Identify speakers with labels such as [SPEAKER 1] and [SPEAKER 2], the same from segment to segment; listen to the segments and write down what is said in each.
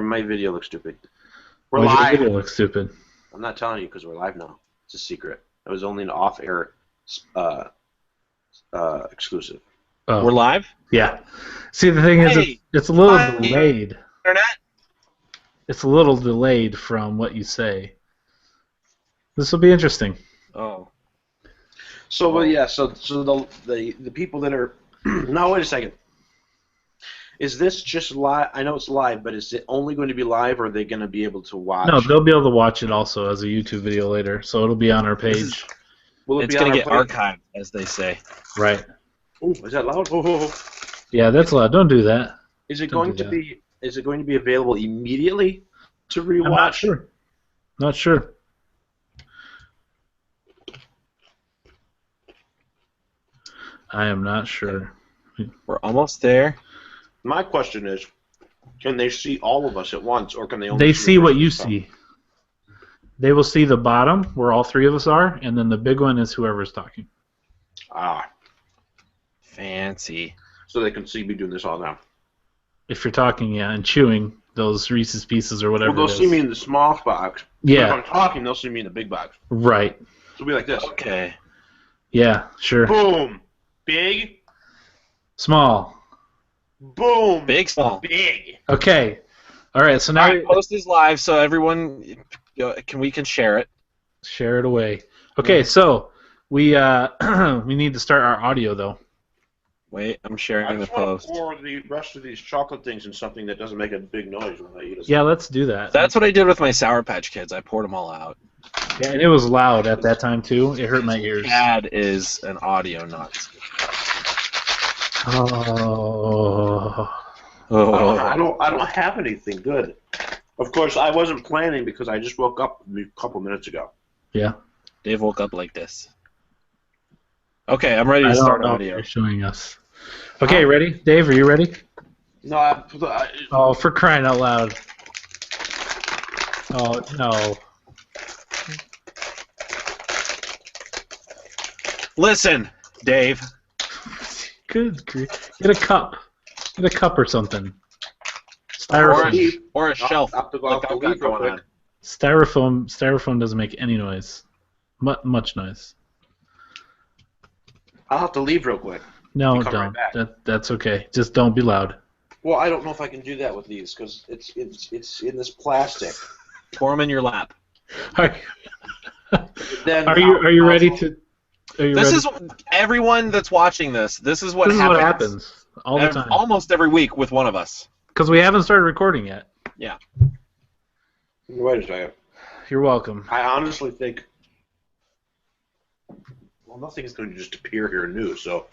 [SPEAKER 1] my video looks stupid. We're
[SPEAKER 2] Why does your
[SPEAKER 1] live.
[SPEAKER 2] video look stupid?
[SPEAKER 1] I'm not telling you because we're live now. It's a secret. It was only an off-air exclusive.
[SPEAKER 2] Oh.
[SPEAKER 3] We're live?
[SPEAKER 2] Yeah. See, the thing is, it's a little delayed.
[SPEAKER 3] Internet?
[SPEAKER 2] It's a little delayed from what you say. This will be interesting.
[SPEAKER 3] Oh.
[SPEAKER 1] So, well, yeah, so the people that are... Now, wait a second. Is this just live? I know it's live, but is it only going to be live, or are they going to be able to watch?
[SPEAKER 2] No, they'll be able to watch it also as a YouTube video later, so it'll be on our page.
[SPEAKER 3] It's going to get archived, as they say.
[SPEAKER 2] Right.
[SPEAKER 1] Oh, is that loud? Oh.
[SPEAKER 2] Yeah, that's loud. Don't do that.
[SPEAKER 1] Is it going to be? Is it going to be available immediately to rewatch?
[SPEAKER 2] I'm not sure. Not sure. I am not sure.
[SPEAKER 3] We're almost there.
[SPEAKER 1] My question is, can they see all of us at once, or can they only
[SPEAKER 2] They see what you see. They will see the bottom, where all three of us are, and then the big one is whoever's talking.
[SPEAKER 1] Ah.
[SPEAKER 3] Fancy.
[SPEAKER 1] So they can see me doing this all now.
[SPEAKER 2] If you're talking, yeah, and chewing those Reese's Pieces or whatever.
[SPEAKER 1] Well, they'll see me in the small box.
[SPEAKER 2] Yeah.
[SPEAKER 1] But if I'm talking, they'll see me in the big box.
[SPEAKER 2] Right.
[SPEAKER 1] It'll be like this.
[SPEAKER 3] Okay.
[SPEAKER 2] Yeah, sure.
[SPEAKER 1] Boom. Big.
[SPEAKER 2] Small.
[SPEAKER 1] Boom.
[SPEAKER 3] Big, small.
[SPEAKER 1] Big.
[SPEAKER 2] Okay. All right, so now...
[SPEAKER 3] Post is live, so everyone we can share it.
[SPEAKER 2] Share it away. Okay, so we we need to start our audio, though.
[SPEAKER 3] Wait, I'm sharing the
[SPEAKER 1] I
[SPEAKER 3] post.
[SPEAKER 1] just want to pour the rest of these chocolate things in something that doesn't make a big noise when I eat it.
[SPEAKER 2] Yeah, let's do that.
[SPEAKER 3] That's what I did with my Sour Patch Kids. I poured them all out.
[SPEAKER 2] Yeah, and it was loud at that time, too. It hurt my ears.
[SPEAKER 3] Dad is an audio nut.
[SPEAKER 2] Oh.
[SPEAKER 1] I don't have anything good. Of course, I wasn't planning because I just woke up a couple minutes ago.
[SPEAKER 2] Yeah.
[SPEAKER 3] Dave woke up like this. Okay, I'm ready to start audio.
[SPEAKER 2] You're showing us. Okay, ready? Dave, are you ready?
[SPEAKER 1] No,
[SPEAKER 2] Oh, for crying out loud. Oh, no.
[SPEAKER 3] Listen, Dave.
[SPEAKER 2] Good grief. Get a cup. Get a cup or something. Styrofoam.
[SPEAKER 3] Or a shelf.
[SPEAKER 1] I'll have to go
[SPEAKER 3] like
[SPEAKER 1] off the
[SPEAKER 3] I've got
[SPEAKER 1] leaf real
[SPEAKER 3] going
[SPEAKER 1] quick.
[SPEAKER 3] on.
[SPEAKER 2] Styrofoam doesn't make any noise. Much noise.
[SPEAKER 1] I'll have to leave real quick.
[SPEAKER 2] No,
[SPEAKER 1] Come
[SPEAKER 2] don't.
[SPEAKER 1] right back.
[SPEAKER 2] That's okay. Just don't be loud.
[SPEAKER 1] Well, I don't know if I can do that with these because it's in this plastic.
[SPEAKER 3] Pour them in your lap.
[SPEAKER 2] Are
[SPEAKER 1] Then
[SPEAKER 2] you ready to?
[SPEAKER 3] This is everyone that's watching this. This is what
[SPEAKER 2] happens all the time.
[SPEAKER 3] Almost every week with one of us.
[SPEAKER 2] Because we haven't started recording yet.
[SPEAKER 3] Yeah.
[SPEAKER 1] Wait a second.
[SPEAKER 2] You're welcome.
[SPEAKER 1] I honestly think. Well, nothing is going to just appear here new, so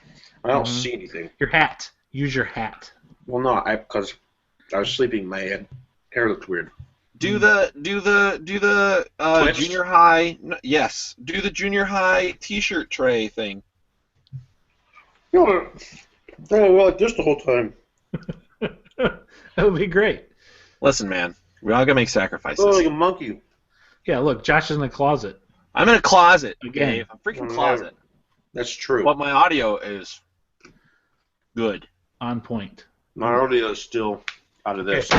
[SPEAKER 1] I don't see anything.
[SPEAKER 2] Your hat. Use your hat.
[SPEAKER 1] Well, no, because I was sleeping. My hair looked weird.
[SPEAKER 3] Do the junior high. Yes. Do the junior high T-shirt tray thing.
[SPEAKER 1] No, I like this the whole time.
[SPEAKER 2] That would be great.
[SPEAKER 3] Listen, man. We all gotta make sacrifices.
[SPEAKER 1] Oh, like a monkey.
[SPEAKER 2] Yeah, look, Josh is in the closet.
[SPEAKER 3] I'm in a closet,
[SPEAKER 2] Again.
[SPEAKER 3] Dave. A freaking closet.
[SPEAKER 1] That's true.
[SPEAKER 3] But my audio is good.
[SPEAKER 2] On point.
[SPEAKER 1] My audio is still out of this.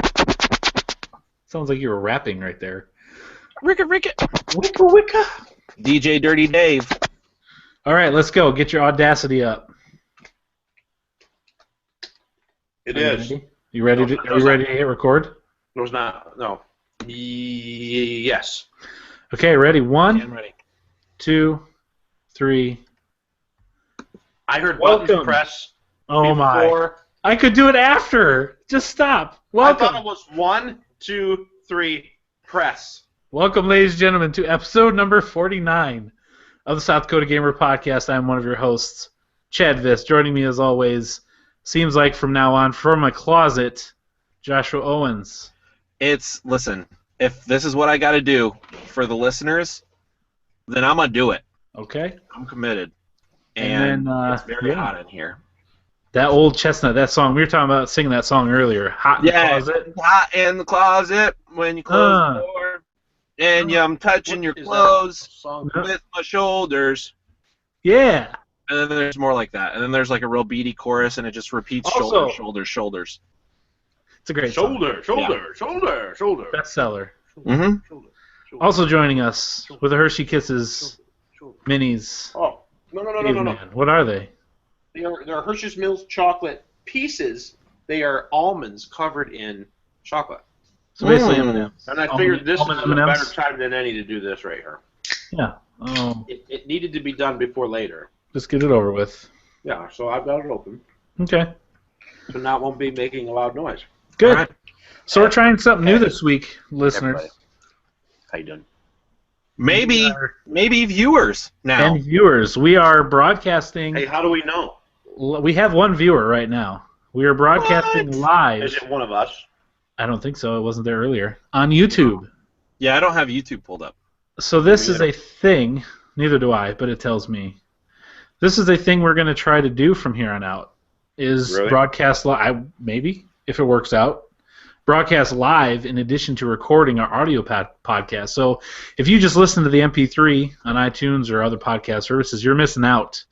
[SPEAKER 2] Sounds like you were rapping right there.
[SPEAKER 3] Ricka.
[SPEAKER 2] Wicka wicka.
[SPEAKER 3] DJ Dirty Dave.
[SPEAKER 2] All right, let's go. Get your Audacity up.
[SPEAKER 1] It is.
[SPEAKER 2] You ready? Are you ready to hit record?
[SPEAKER 1] It was not. No. Yes.
[SPEAKER 2] Okay, ready? One,
[SPEAKER 3] I'm ready.
[SPEAKER 2] 2, 3.
[SPEAKER 1] I heard
[SPEAKER 2] Welcome.
[SPEAKER 1] buttons press.
[SPEAKER 2] Oh my!
[SPEAKER 1] before.
[SPEAKER 2] I could do it after. Just stop.
[SPEAKER 1] I
[SPEAKER 2] Welcome.
[SPEAKER 1] thought it was 1, 2, 3, press.
[SPEAKER 2] Welcome, ladies and gentlemen, to episode number 49 of the South Dakota Gamer Podcast. I'm one of your hosts, Chad Viss. Joining me as always, seems like from now on, from my closet, Joshua Owens.
[SPEAKER 3] Listen, if this is what I gotta do for the listeners, then I'm gonna do it.
[SPEAKER 2] Okay.
[SPEAKER 3] I'm committed.
[SPEAKER 2] And then,
[SPEAKER 3] it's very hot in here.
[SPEAKER 2] That old chestnut, that song, we were talking about singing that song earlier. Hot in the closet.
[SPEAKER 3] Hot in the closet when you close the door. And I'm touching your clothes with my shoulders.
[SPEAKER 2] Yeah.
[SPEAKER 3] And then there's more like that. And then there's like a real beady chorus, and it just repeats
[SPEAKER 2] Also,
[SPEAKER 3] shoulders.
[SPEAKER 2] It's a great song.
[SPEAKER 1] Shoulder.
[SPEAKER 2] Bestseller.
[SPEAKER 3] Mm-hmm.
[SPEAKER 2] Also joining us with the Hershey Kisses minis.
[SPEAKER 1] Oh, no.
[SPEAKER 2] Man. What are they?
[SPEAKER 1] They're Hershey's Mills chocolate pieces. They are almonds covered in chocolate.
[SPEAKER 2] So basically M&M's.
[SPEAKER 1] And I figured this is a
[SPEAKER 2] M&Ms?
[SPEAKER 1] better time than any to do this right here.
[SPEAKER 2] Yeah. Oh,
[SPEAKER 1] It needed to be done before later.
[SPEAKER 2] just get it over with.
[SPEAKER 1] Yeah, so I've got it open.
[SPEAKER 2] Okay.
[SPEAKER 1] So now it won't be making a loud noise.
[SPEAKER 2] Good.
[SPEAKER 3] All right.
[SPEAKER 2] So we're trying something new this week, listeners.
[SPEAKER 1] Everybody. How you doing?
[SPEAKER 3] Maybe viewers now.
[SPEAKER 2] And viewers. We are broadcasting.
[SPEAKER 1] Hey, how do we know?
[SPEAKER 2] We have one viewer right now. We are broadcasting live.
[SPEAKER 1] Is it one of us?
[SPEAKER 2] I don't think so. It wasn't there earlier. On YouTube.
[SPEAKER 3] Yeah, I don't have YouTube pulled up.
[SPEAKER 2] So this is a thing. Neither do I, but it tells me. This is a thing we're going to try to do from here on out. Is
[SPEAKER 1] Really?
[SPEAKER 2] broadcast live, maybe, if it works out. Broadcast live in addition to recording our audio podcast. So if you just listen to the MP3 on iTunes or other podcast services, you're missing out.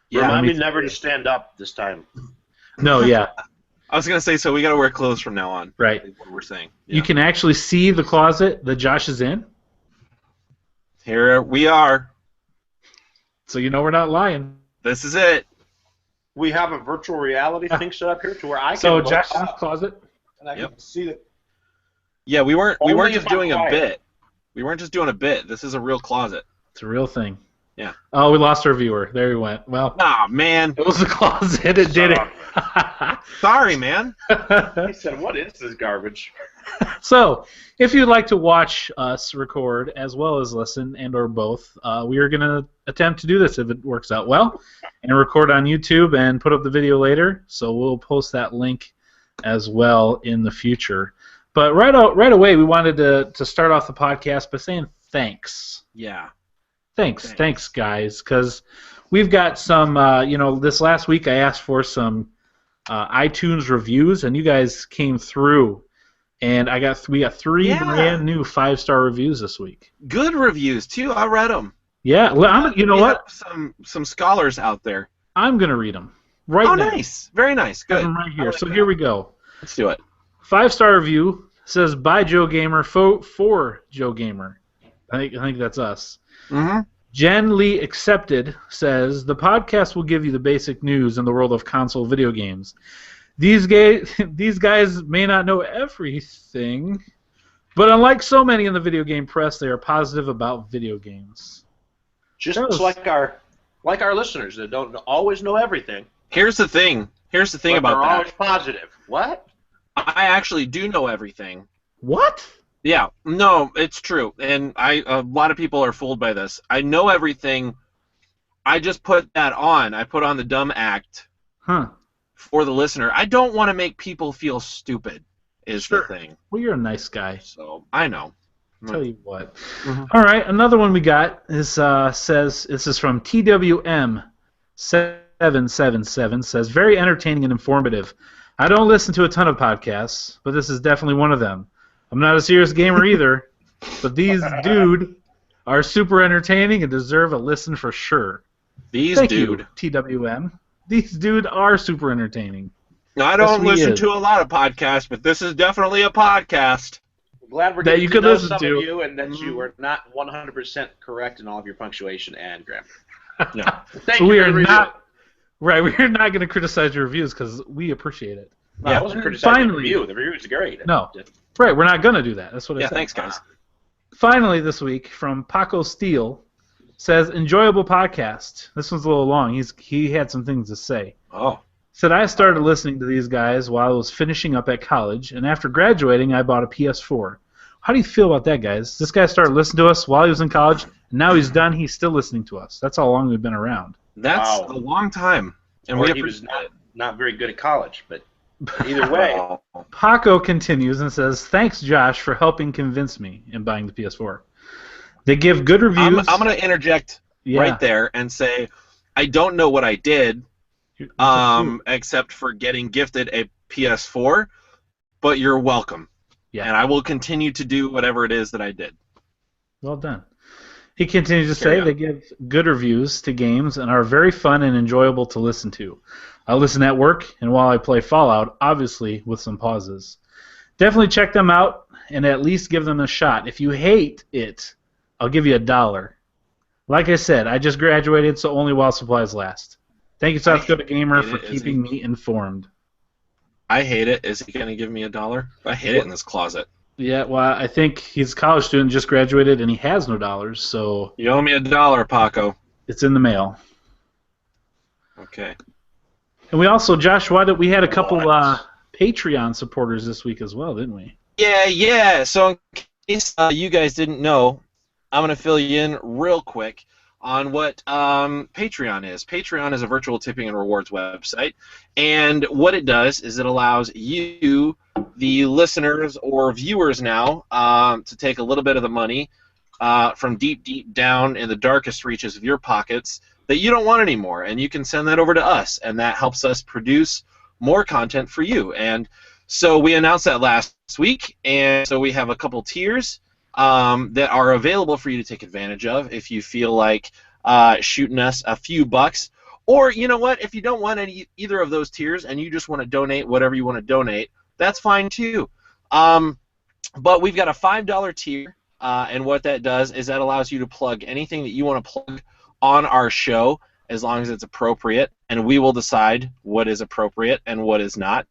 [SPEAKER 3] Yeah,
[SPEAKER 1] Remind me never to stand up this time.
[SPEAKER 2] No, yeah,
[SPEAKER 3] I was gonna say, so we gotta wear clothes from now on.
[SPEAKER 2] right.
[SPEAKER 3] Is what we're saying.
[SPEAKER 2] You can actually see the closet that Josh is in,
[SPEAKER 3] Here we are.
[SPEAKER 2] so you know we're not lying.
[SPEAKER 3] This is it.
[SPEAKER 1] We have a virtual reality thing set up here to where I can
[SPEAKER 2] So
[SPEAKER 1] look
[SPEAKER 2] Josh's
[SPEAKER 1] up
[SPEAKER 2] closet.
[SPEAKER 1] and I can
[SPEAKER 3] Yep.
[SPEAKER 1] see that.
[SPEAKER 3] Yeah, we weren't
[SPEAKER 1] Only
[SPEAKER 3] just
[SPEAKER 1] if I'm
[SPEAKER 3] doing a
[SPEAKER 1] quiet.
[SPEAKER 3] bit. We weren't just doing a bit. This is a real closet.
[SPEAKER 2] It's a real thing.
[SPEAKER 3] Yeah.
[SPEAKER 2] Oh, we lost our viewer. There he went. Well,
[SPEAKER 3] Ah, man.
[SPEAKER 2] it was the closet. It did it.
[SPEAKER 3] Sorry, man.
[SPEAKER 1] He said, "What is this garbage?"
[SPEAKER 2] So, if you'd like to watch us record as well as listen and or both, we are going to attempt to do this if it works out well, and record on YouTube and put up the video later. So we'll post that link as well in the future. But right away, we wanted to start off the podcast by saying thanks.
[SPEAKER 3] Yeah.
[SPEAKER 2] Thanks, guys, because we've got some. This last week I asked for some iTunes reviews, and you guys came through, and we got three brand new 5-star reviews this week.
[SPEAKER 3] Good reviews too. I read them.
[SPEAKER 2] Yeah, well, you know what?
[SPEAKER 3] Some scholars out there.
[SPEAKER 2] I'm gonna read them right
[SPEAKER 3] Oh,
[SPEAKER 2] now.
[SPEAKER 3] nice. Very nice.
[SPEAKER 2] I have
[SPEAKER 3] Good.
[SPEAKER 2] them right here.
[SPEAKER 3] like
[SPEAKER 2] So
[SPEAKER 3] that.
[SPEAKER 2] here we go.
[SPEAKER 3] Let's do it.
[SPEAKER 2] 5-star review says by Joe Gamer for Joe Gamer. I think that's us.
[SPEAKER 3] Mm-hmm.
[SPEAKER 2] Jen Lee Accepted says, the podcast will give you the basic news in the world of console video games. These guys may not know everything, but unlike so many in the video game press, they are positive about video games.
[SPEAKER 1] Just like our listeners that don't always know everything.
[SPEAKER 3] Here's the thing. Here's the thing
[SPEAKER 1] but
[SPEAKER 3] about
[SPEAKER 1] they're
[SPEAKER 3] that.
[SPEAKER 1] always positive. What?
[SPEAKER 3] I actually do know everything.
[SPEAKER 2] What?
[SPEAKER 3] Yeah, no, it's true, and a lot of people are fooled by this. I know everything. I just put that on. I put on the dumb act for the listener. I don't want to make people feel stupid. Is the thing.
[SPEAKER 2] Well, you're a nice guy.
[SPEAKER 3] So I know.
[SPEAKER 2] Tell you what.
[SPEAKER 3] Mhm.
[SPEAKER 2] All right, another one we got is says this is from TWM777 says very entertaining and informative. I don't listen to a ton of podcasts, but this is definitely one of them. I'm not a serious gamer either, but these dude are super entertaining and deserve a listen for sure. Thank you, TWM. These dude are super entertaining.
[SPEAKER 3] Now, I don't listen to a lot of podcasts, but this is definitely a podcast.
[SPEAKER 1] I'm glad we're
[SPEAKER 2] That
[SPEAKER 1] getting
[SPEAKER 2] you
[SPEAKER 1] to
[SPEAKER 2] could
[SPEAKER 1] know
[SPEAKER 2] listen
[SPEAKER 1] some
[SPEAKER 2] to.
[SPEAKER 1] of you and that you are not 100% correct in all of your punctuation and grammar.
[SPEAKER 3] No.
[SPEAKER 1] Thank
[SPEAKER 2] So
[SPEAKER 1] you
[SPEAKER 2] we
[SPEAKER 1] for
[SPEAKER 2] are
[SPEAKER 1] the review.
[SPEAKER 2] not right. We are not going to criticize your reviews because we appreciate it.
[SPEAKER 1] No, I wasn't criticizing
[SPEAKER 2] Finally.
[SPEAKER 1] the review. The review is great.
[SPEAKER 2] No. Right, we're not going to do that. That's what I
[SPEAKER 3] Yeah,
[SPEAKER 2] said.
[SPEAKER 3] thanks, guys.
[SPEAKER 2] Finally, this week from Paco Steele says enjoyable podcast. This one's a little long. He had some things to say.
[SPEAKER 3] Oh.
[SPEAKER 2] Said I started listening to these guys while I was finishing up at college, and after graduating, I bought a PS4. How do you feel about that, guys? This guy started listening to us while he was in college, and now he's done. He's still listening to us. That's how long we've been around.
[SPEAKER 3] That's
[SPEAKER 1] Wow.
[SPEAKER 3] a long time. And
[SPEAKER 1] Or
[SPEAKER 3] we
[SPEAKER 1] he was
[SPEAKER 3] appreciate it.
[SPEAKER 1] not very good at college, but either way.
[SPEAKER 2] Paco continues and says, thanks, Josh, for helping convince me in buying the PS4. They give good reviews.
[SPEAKER 3] I'm going to interject right there and say I don't know what I did except for getting gifted a PS4, but you're welcome.
[SPEAKER 2] Yeah.
[SPEAKER 3] And I will continue to do whatever it is that I did.
[SPEAKER 2] Well done. He continues to say they give good reviews to games and are very fun and enjoyable to listen to. I listen at work and while I play Fallout, obviously with some pauses. definitely check them out and at least give them a shot. If you hate it, I'll give you $1. Like I said, I just graduated, so only while supplies last. Thank you, South Dakota Gamer, for keeping me informed.
[SPEAKER 3] I hate it. Is he going to give me $1? I hate it in this closet.
[SPEAKER 2] Yeah, well, I think he's a college student, just graduated, and he has no dollars, so...
[SPEAKER 3] You owe me $1, Paco.
[SPEAKER 2] It's in the mail.
[SPEAKER 3] Okay.
[SPEAKER 2] And we also, Josh, we had a couple Patreon supporters this week as well, didn't we?
[SPEAKER 3] Yeah. So in case you guys didn't know, I'm going to fill you in real quick on what Patreon is. Patreon is a virtual tipping and rewards website, and what it does is it allows you, the listeners or viewers now, to take a little bit of the money from deep down in the darkest reaches of your pockets that you don't want anymore, and you can send that over to us, and that helps us produce more content for you. And so we announced that last week, and so we have a couple tiers that are available for you to take advantage of if you feel like shooting us a few bucks. Or, you know what, if you don't want either of those tiers and you just want to donate whatever you want to donate, that's fine too. But we've got a $5 tier, and what that does is that allows you to plug anything that you want to plug on our show as long as it's appropriate, and we will decide what is appropriate and what is not.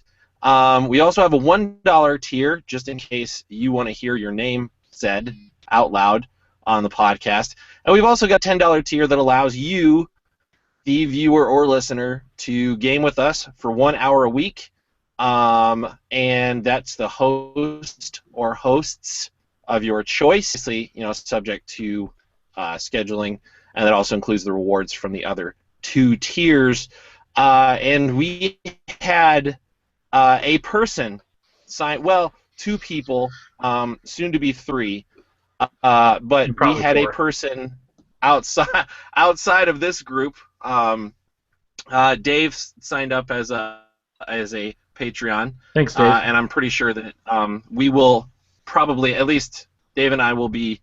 [SPEAKER 3] We also have a $1 tier just in case you want to hear your name said out loud on the podcast. And we've also got a $10 tier that allows you, the viewer or listener, to game with us for 1 hour a week. And that's the host or hosts of your choice, obviously, subject to scheduling, and that also includes the rewards from the other two tiers. And we had a person sign, two people, soon to be three, but we had a person outside of this group. Dave signed up as a Patreon.
[SPEAKER 2] Thanks, Dave.
[SPEAKER 3] And I'm pretty sure that we will probably, at least Dave and I will be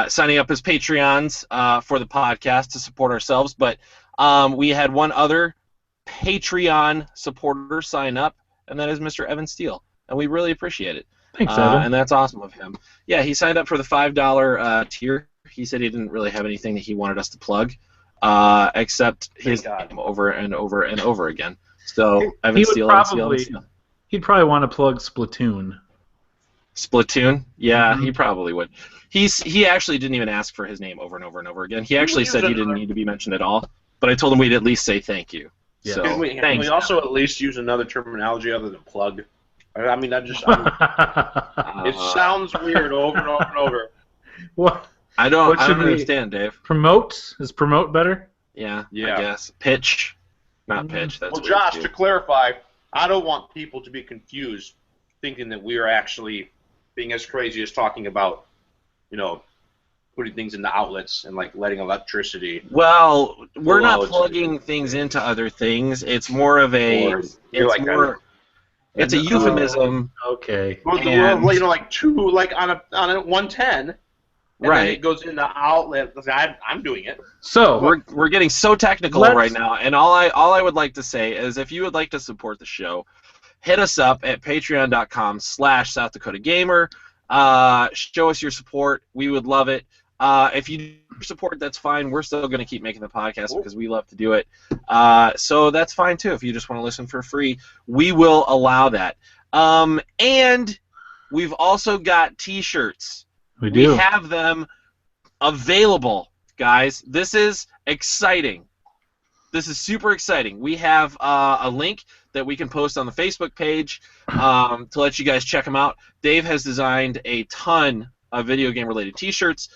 [SPEAKER 3] signing up as Patreons for the podcast to support ourselves. But we had one other Patreon supporter sign up, and that is Mr. Evan Steele, and we really appreciate it.
[SPEAKER 2] Thanks, Evan.
[SPEAKER 3] And that's awesome of him. Yeah, he signed up for the $5 tier. He said he didn't really have anything that he wanted us to plug, except his name over and over and over again. So Evan Steele.
[SPEAKER 2] He'd probably want to plug Splatoon.
[SPEAKER 3] Splatoon? Yeah, he probably would. He actually didn't even ask for his name over and over and over again. He actually said he didn't need to be mentioned at all, but I told him we'd at least say thank you.
[SPEAKER 1] Yeah.
[SPEAKER 3] So,
[SPEAKER 1] can we also at least use another terminology other than plug? I mean, it sounds weird over and over and over.
[SPEAKER 2] What?
[SPEAKER 3] I don't understand, Dave.
[SPEAKER 2] Promote? Is promote better?
[SPEAKER 3] Yeah, I guess. Pitch. Not pitch. That's
[SPEAKER 1] Josh, to clarify, I don't want people to be confused thinking that we are actually being as crazy as talking about, putting things in the outlets and letting electricity.
[SPEAKER 3] Well, we're not plugging things into other things. It's more of a. It's a euphemism.
[SPEAKER 2] Okay.
[SPEAKER 1] Well, two, on a 110.
[SPEAKER 3] Right.
[SPEAKER 1] Then it goes in the outlet. I'm doing it.
[SPEAKER 2] So
[SPEAKER 3] we're getting so technical right now, and all I would like to say is, if you would like to support the show, hit us up at patreon.com/South Dakota Gamer. Show us your support. We would love it. If you support, that's fine. We're still going to keep making the podcast because we love to do it. So that's fine too. If you just want to listen for free, we will allow that. And we've also got T-shirts.
[SPEAKER 2] We do.
[SPEAKER 3] We have them available, guys. This is exciting. This is super exciting. We have a link that we can post on the Facebook page to let you guys check them out. Dave has designed a ton of video game related T-shirts,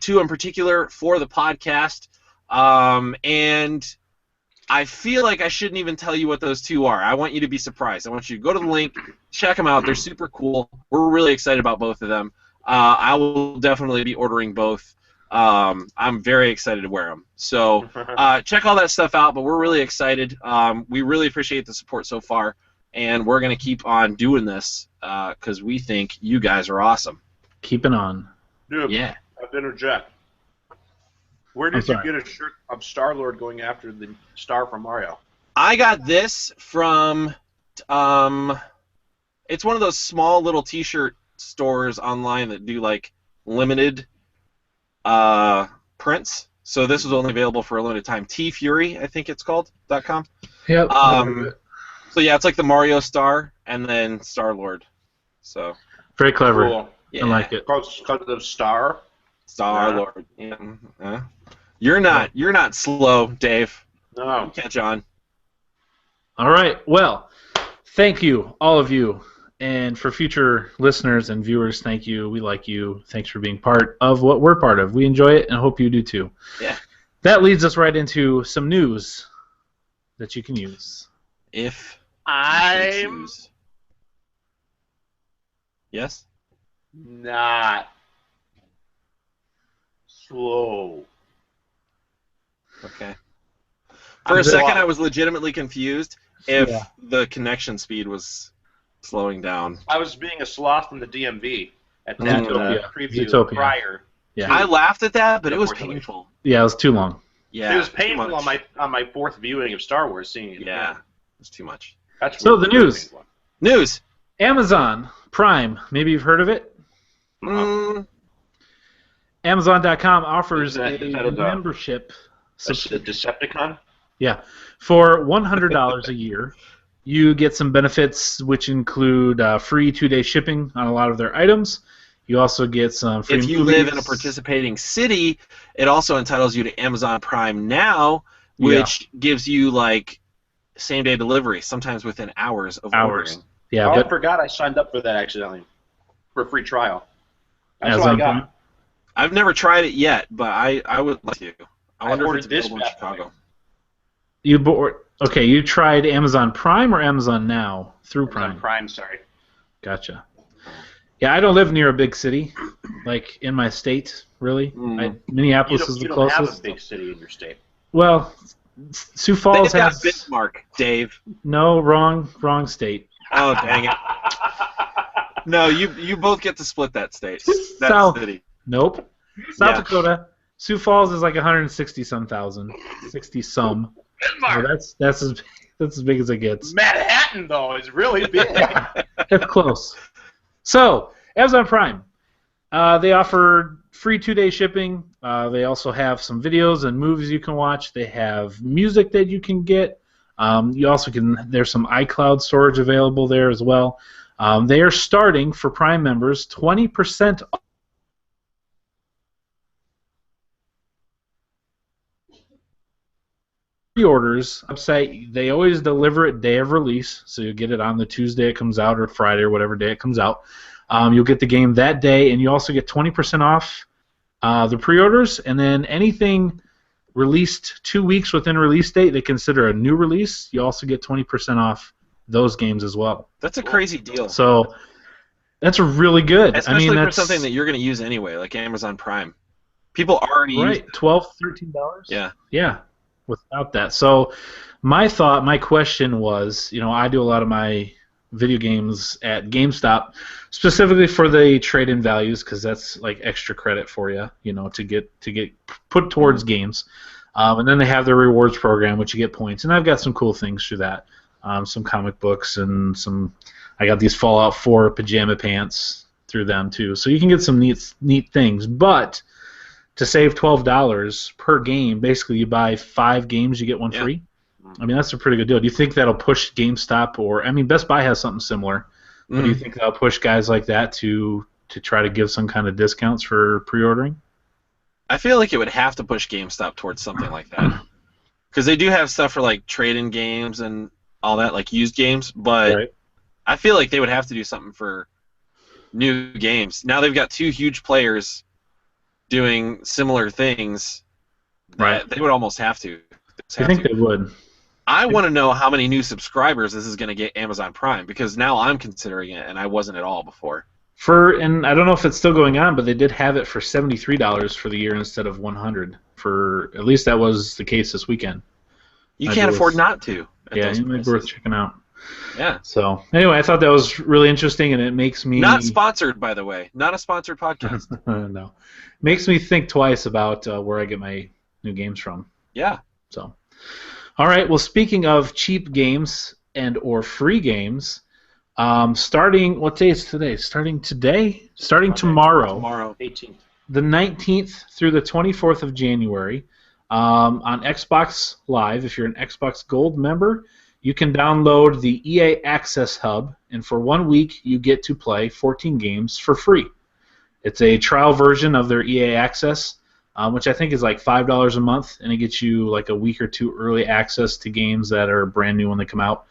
[SPEAKER 3] two in particular for the podcast, and I feel like I shouldn't even tell you what those two are. I want you to be surprised. I want you to go to the link, check them out. They're super cool. We're really excited about both of them. I will definitely be ordering both. I'm very excited to wear them. So check all that stuff out, but we're really excited. We really appreciate the support so far, and we're going to keep on doing this because we think you guys are awesome.
[SPEAKER 2] Keep it on.
[SPEAKER 1] Dude,
[SPEAKER 3] yeah.
[SPEAKER 1] I have to interject. Where did you get a shirt of Star-Lord going after the star from Mario?
[SPEAKER 3] I got this from It's one of those small little T-shirt stores online that do like limited prints. So this was only available for a limited time. T-Fury, I think it's called .com.
[SPEAKER 2] Yep.
[SPEAKER 3] So yeah, it's like the Mario Star and then Star-Lord. So
[SPEAKER 2] very clever.
[SPEAKER 1] Cool.
[SPEAKER 3] Yeah.
[SPEAKER 2] I like it.
[SPEAKER 1] Because of Star.
[SPEAKER 3] Star-Lord. Yeah. You're not slow, Dave.
[SPEAKER 1] No.
[SPEAKER 3] Catch on.
[SPEAKER 2] All right. Well, thank you, all of you. And for future listeners and viewers, thank you. We like you. Thanks for being part of what we're part of. We enjoy it and hope you do too.
[SPEAKER 3] Yeah.
[SPEAKER 2] That leads us right into some news that you can use.
[SPEAKER 3] If
[SPEAKER 1] I'm
[SPEAKER 3] choose. Yes?
[SPEAKER 1] not slow.
[SPEAKER 3] Okay. For a second, I was legitimately confused if the connection speed was slowing down.
[SPEAKER 1] I was being a sloth in the DMV at that preview prior.
[SPEAKER 2] Yeah.
[SPEAKER 3] I laughed at that, but it was painful.
[SPEAKER 2] Yeah, it was too long.
[SPEAKER 3] Yeah,
[SPEAKER 1] it was painful on my fourth viewing of Star Wars seeing it.
[SPEAKER 3] Yeah, it was too much.
[SPEAKER 1] That's
[SPEAKER 2] so the news.
[SPEAKER 1] Painful.
[SPEAKER 3] News.
[SPEAKER 2] Amazon Prime. Maybe you've heard of it. Amazon.com offers a membership.
[SPEAKER 1] A Decepticon?
[SPEAKER 2] Yeah. For $100 a year, you get some benefits which include free 2-day shipping on a lot of their items. You also get some free
[SPEAKER 3] If you live in a participating city, it also entitles you to Amazon Prime Now, which gives you like same-day delivery, sometimes within hours of ordering.
[SPEAKER 2] Yeah,
[SPEAKER 1] I forgot I signed up for that accidentally for a free trial. That's
[SPEAKER 2] Amazon
[SPEAKER 1] what I got.
[SPEAKER 2] Prime?
[SPEAKER 3] I've never tried it yet, but I would like to. I wonder if it's available in Chicago.
[SPEAKER 2] You tried Amazon Prime or Amazon Now through Prime?
[SPEAKER 1] Amazon Prime, sorry.
[SPEAKER 2] Gotcha. Yeah, I don't live near a big city, like in my state, really. Minneapolis is the closest.
[SPEAKER 1] You don't have a big city in your state.
[SPEAKER 2] Well, Sioux Falls has
[SPEAKER 3] Bismarck, Dave.
[SPEAKER 2] No, wrong state.
[SPEAKER 3] Oh, dang it. No, you both get to split that state. That
[SPEAKER 2] South.
[SPEAKER 3] city.
[SPEAKER 2] Nope. South Dakota. Sioux Falls is like 160-some thousand. 60-some. So that's as big as it gets.
[SPEAKER 1] Manhattan, though, is really big.
[SPEAKER 2] That's close. So, Amazon Prime. They offer free 2-day shipping. They also have some videos and movies you can watch. They have music that you can get. You also there's some iCloud storage available there as well. They are starting for Prime members 20% off. Pre-orders website. They always deliver it day of release, so you get it on the Tuesday it comes out or Friday or whatever day it comes out. You'll get the game that day, and you also get 20% off the pre-orders, and then anything released 2 weeks within release date they consider a new release. You also get 20% off those games as well.
[SPEAKER 3] That's a crazy deal.
[SPEAKER 2] So that's really good.
[SPEAKER 3] Especially
[SPEAKER 2] for
[SPEAKER 3] for something that you're going to use anyway, like Amazon Prime. People already use it.
[SPEAKER 2] $12, $13. Yeah. Without that. So my question was, I do a lot of my video games at GameStop, specifically for the trade-in values, because that's like extra credit for you, to get put towards games. And then they have their rewards program, which you get points. And I've got some cool things through that. Some comic books and I got these Fallout 4 pajama pants through them too. So you can get some neat things. But to save $12 per game, basically you buy 5 games, you get one free. I mean, that's a pretty good deal. Do you think that'll push GameStop Best Buy has something similar. But do you think that'll push guys like that to try to give some kind of discounts for pre-ordering?
[SPEAKER 3] I feel like it would have to push GameStop towards something like that. Because they do have stuff for like trade-in games and all that, like used games, but I feel like they would have to do something for new games. Now they've got 2 huge players doing similar things. That they would almost have to.
[SPEAKER 2] I think they would.
[SPEAKER 3] I want to know how many new subscribers this is going to get Amazon Prime, because now I'm considering it, and I wasn't at all before.
[SPEAKER 2] And I don't know if it's still going on, but they did have it for $73 for the year instead of $100. At least that was the case this weekend.
[SPEAKER 3] You can't afford not to.
[SPEAKER 2] Yeah, it might be worth checking out.
[SPEAKER 3] Yeah.
[SPEAKER 2] So anyway, I thought that was really interesting, and it makes me
[SPEAKER 3] not sponsored, by the way, not a sponsored podcast.
[SPEAKER 2] No, makes me think twice about where I get my new games from.
[SPEAKER 3] Yeah.
[SPEAKER 2] So, all right. Well, speaking of cheap games and or free games, Starting, what day is today? Starting today? Starting tomorrow.
[SPEAKER 3] Tomorrow.
[SPEAKER 1] 18th.
[SPEAKER 2] The 19th through the 24th of January on Xbox Live. If you're an Xbox Gold member, you can download the EA Access Hub, and for 1 week you get to play 14 games for free. It's a trial version of their EA Access, which I think is like $5 a month, and it gets you like a week or two early access to games that are brand new when they come out.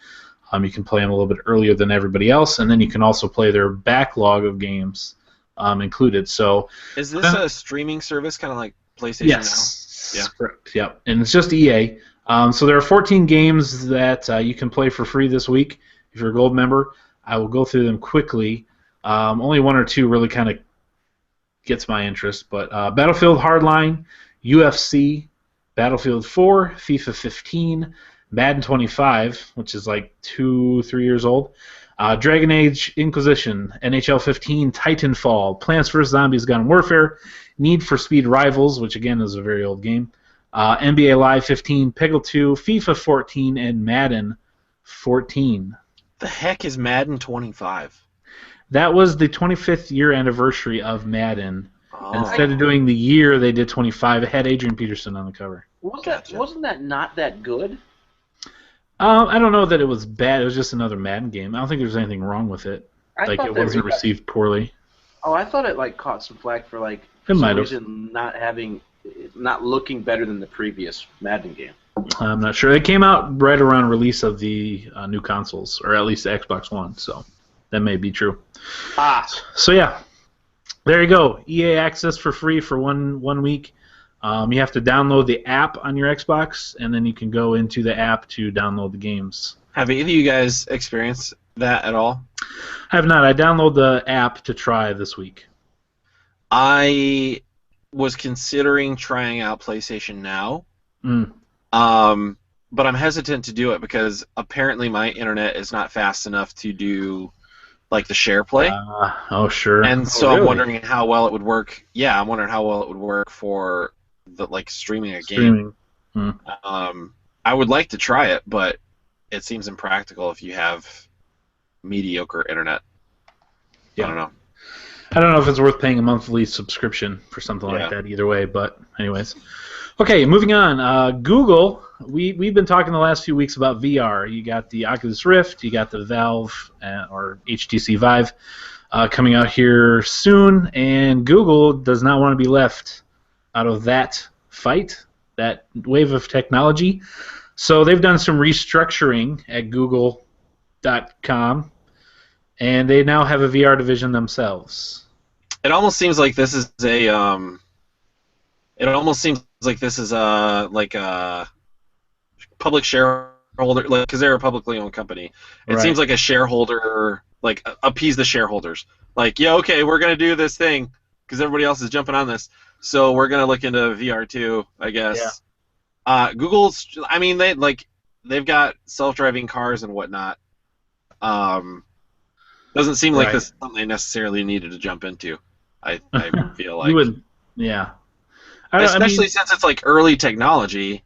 [SPEAKER 2] You can play them a little bit earlier than everybody else, and then you can also play their backlog of games included. So,
[SPEAKER 3] is this a streaming service, kind of like PlayStation
[SPEAKER 2] yes,
[SPEAKER 3] now? Yeah,
[SPEAKER 2] correct. Yep, and it's just EA. So there are 14 games that you can play for free this week if you're a Gold member. I will go through them quickly. Only one or two really kind of gets my interest, but Battlefield Hardline, UFC, Battlefield 4, FIFA 15, Madden 25, which is like 2-3 years old, Dragon Age Inquisition, NHL 15, Titanfall, Plants vs. Zombies Garden Warfare, Need for Speed Rivals, which again is a very old game, NBA Live 15, Peggle 2, FIFA 14, and Madden 14.
[SPEAKER 3] The heck is Madden 25?
[SPEAKER 2] That was the 25th year anniversary of Madden.
[SPEAKER 3] Oh.
[SPEAKER 2] Instead of doing the year, they did 25. It had Adrian Peterson on the cover.
[SPEAKER 1] Wasn't that not that good?
[SPEAKER 2] I don't know that it was bad. It was just another Madden game. I don't think there's anything wrong with it. It wasn't received poorly.
[SPEAKER 1] Oh, I thought it caught some flack for
[SPEAKER 2] it
[SPEAKER 1] some
[SPEAKER 2] might have.
[SPEAKER 1] reason not looking better than the previous Madden game.
[SPEAKER 2] I'm not sure. It came out right around release of the new consoles, or at least the Xbox One. So that may be true. So yeah, there you go. EA Access for free for one week. You have to download the app on your Xbox, and then you can go into the app to download the games.
[SPEAKER 3] Have either of you guys experienced that at all?
[SPEAKER 2] I have not. I downloaded the app to try this week.
[SPEAKER 3] I was considering trying out PlayStation Now, but I'm hesitant to do it because apparently my internet is not fast enough to do like the share play.
[SPEAKER 2] Oh, sure.
[SPEAKER 3] And so
[SPEAKER 2] really?
[SPEAKER 3] I'm wondering how well it would work. Yeah, I'm wondering how well it would work for the streaming a game. I would like to try it, but it seems impractical if you have mediocre internet.
[SPEAKER 2] Yeah.
[SPEAKER 3] I don't know.
[SPEAKER 2] I don't know if it's worth paying a monthly subscription for something like that either way, but anyways. Okay, moving on. Google, we've been talking the last few weeks about VR. You got the Oculus Rift, you got the Valve or HTC Vive coming out here soon, and Google does not want to be left out of that fight, that wave of technology. So they've done some restructuring at Google.com, and they now have a VR division themselves.
[SPEAKER 3] It almost seems like this is a like a public shareholder, like, because they're a publicly owned company. It seems like a shareholder, like appease the shareholders. Like, yeah, okay, we're gonna do this thing because everybody else is jumping on this, so we're gonna look into VR too, I guess. Yeah. Google's, I mean, they've got self-driving cars and whatnot. Doesn't seem like this is something they necessarily needed to jump into. I feel like
[SPEAKER 2] you would, yeah.
[SPEAKER 3] Especially since it's like early technology.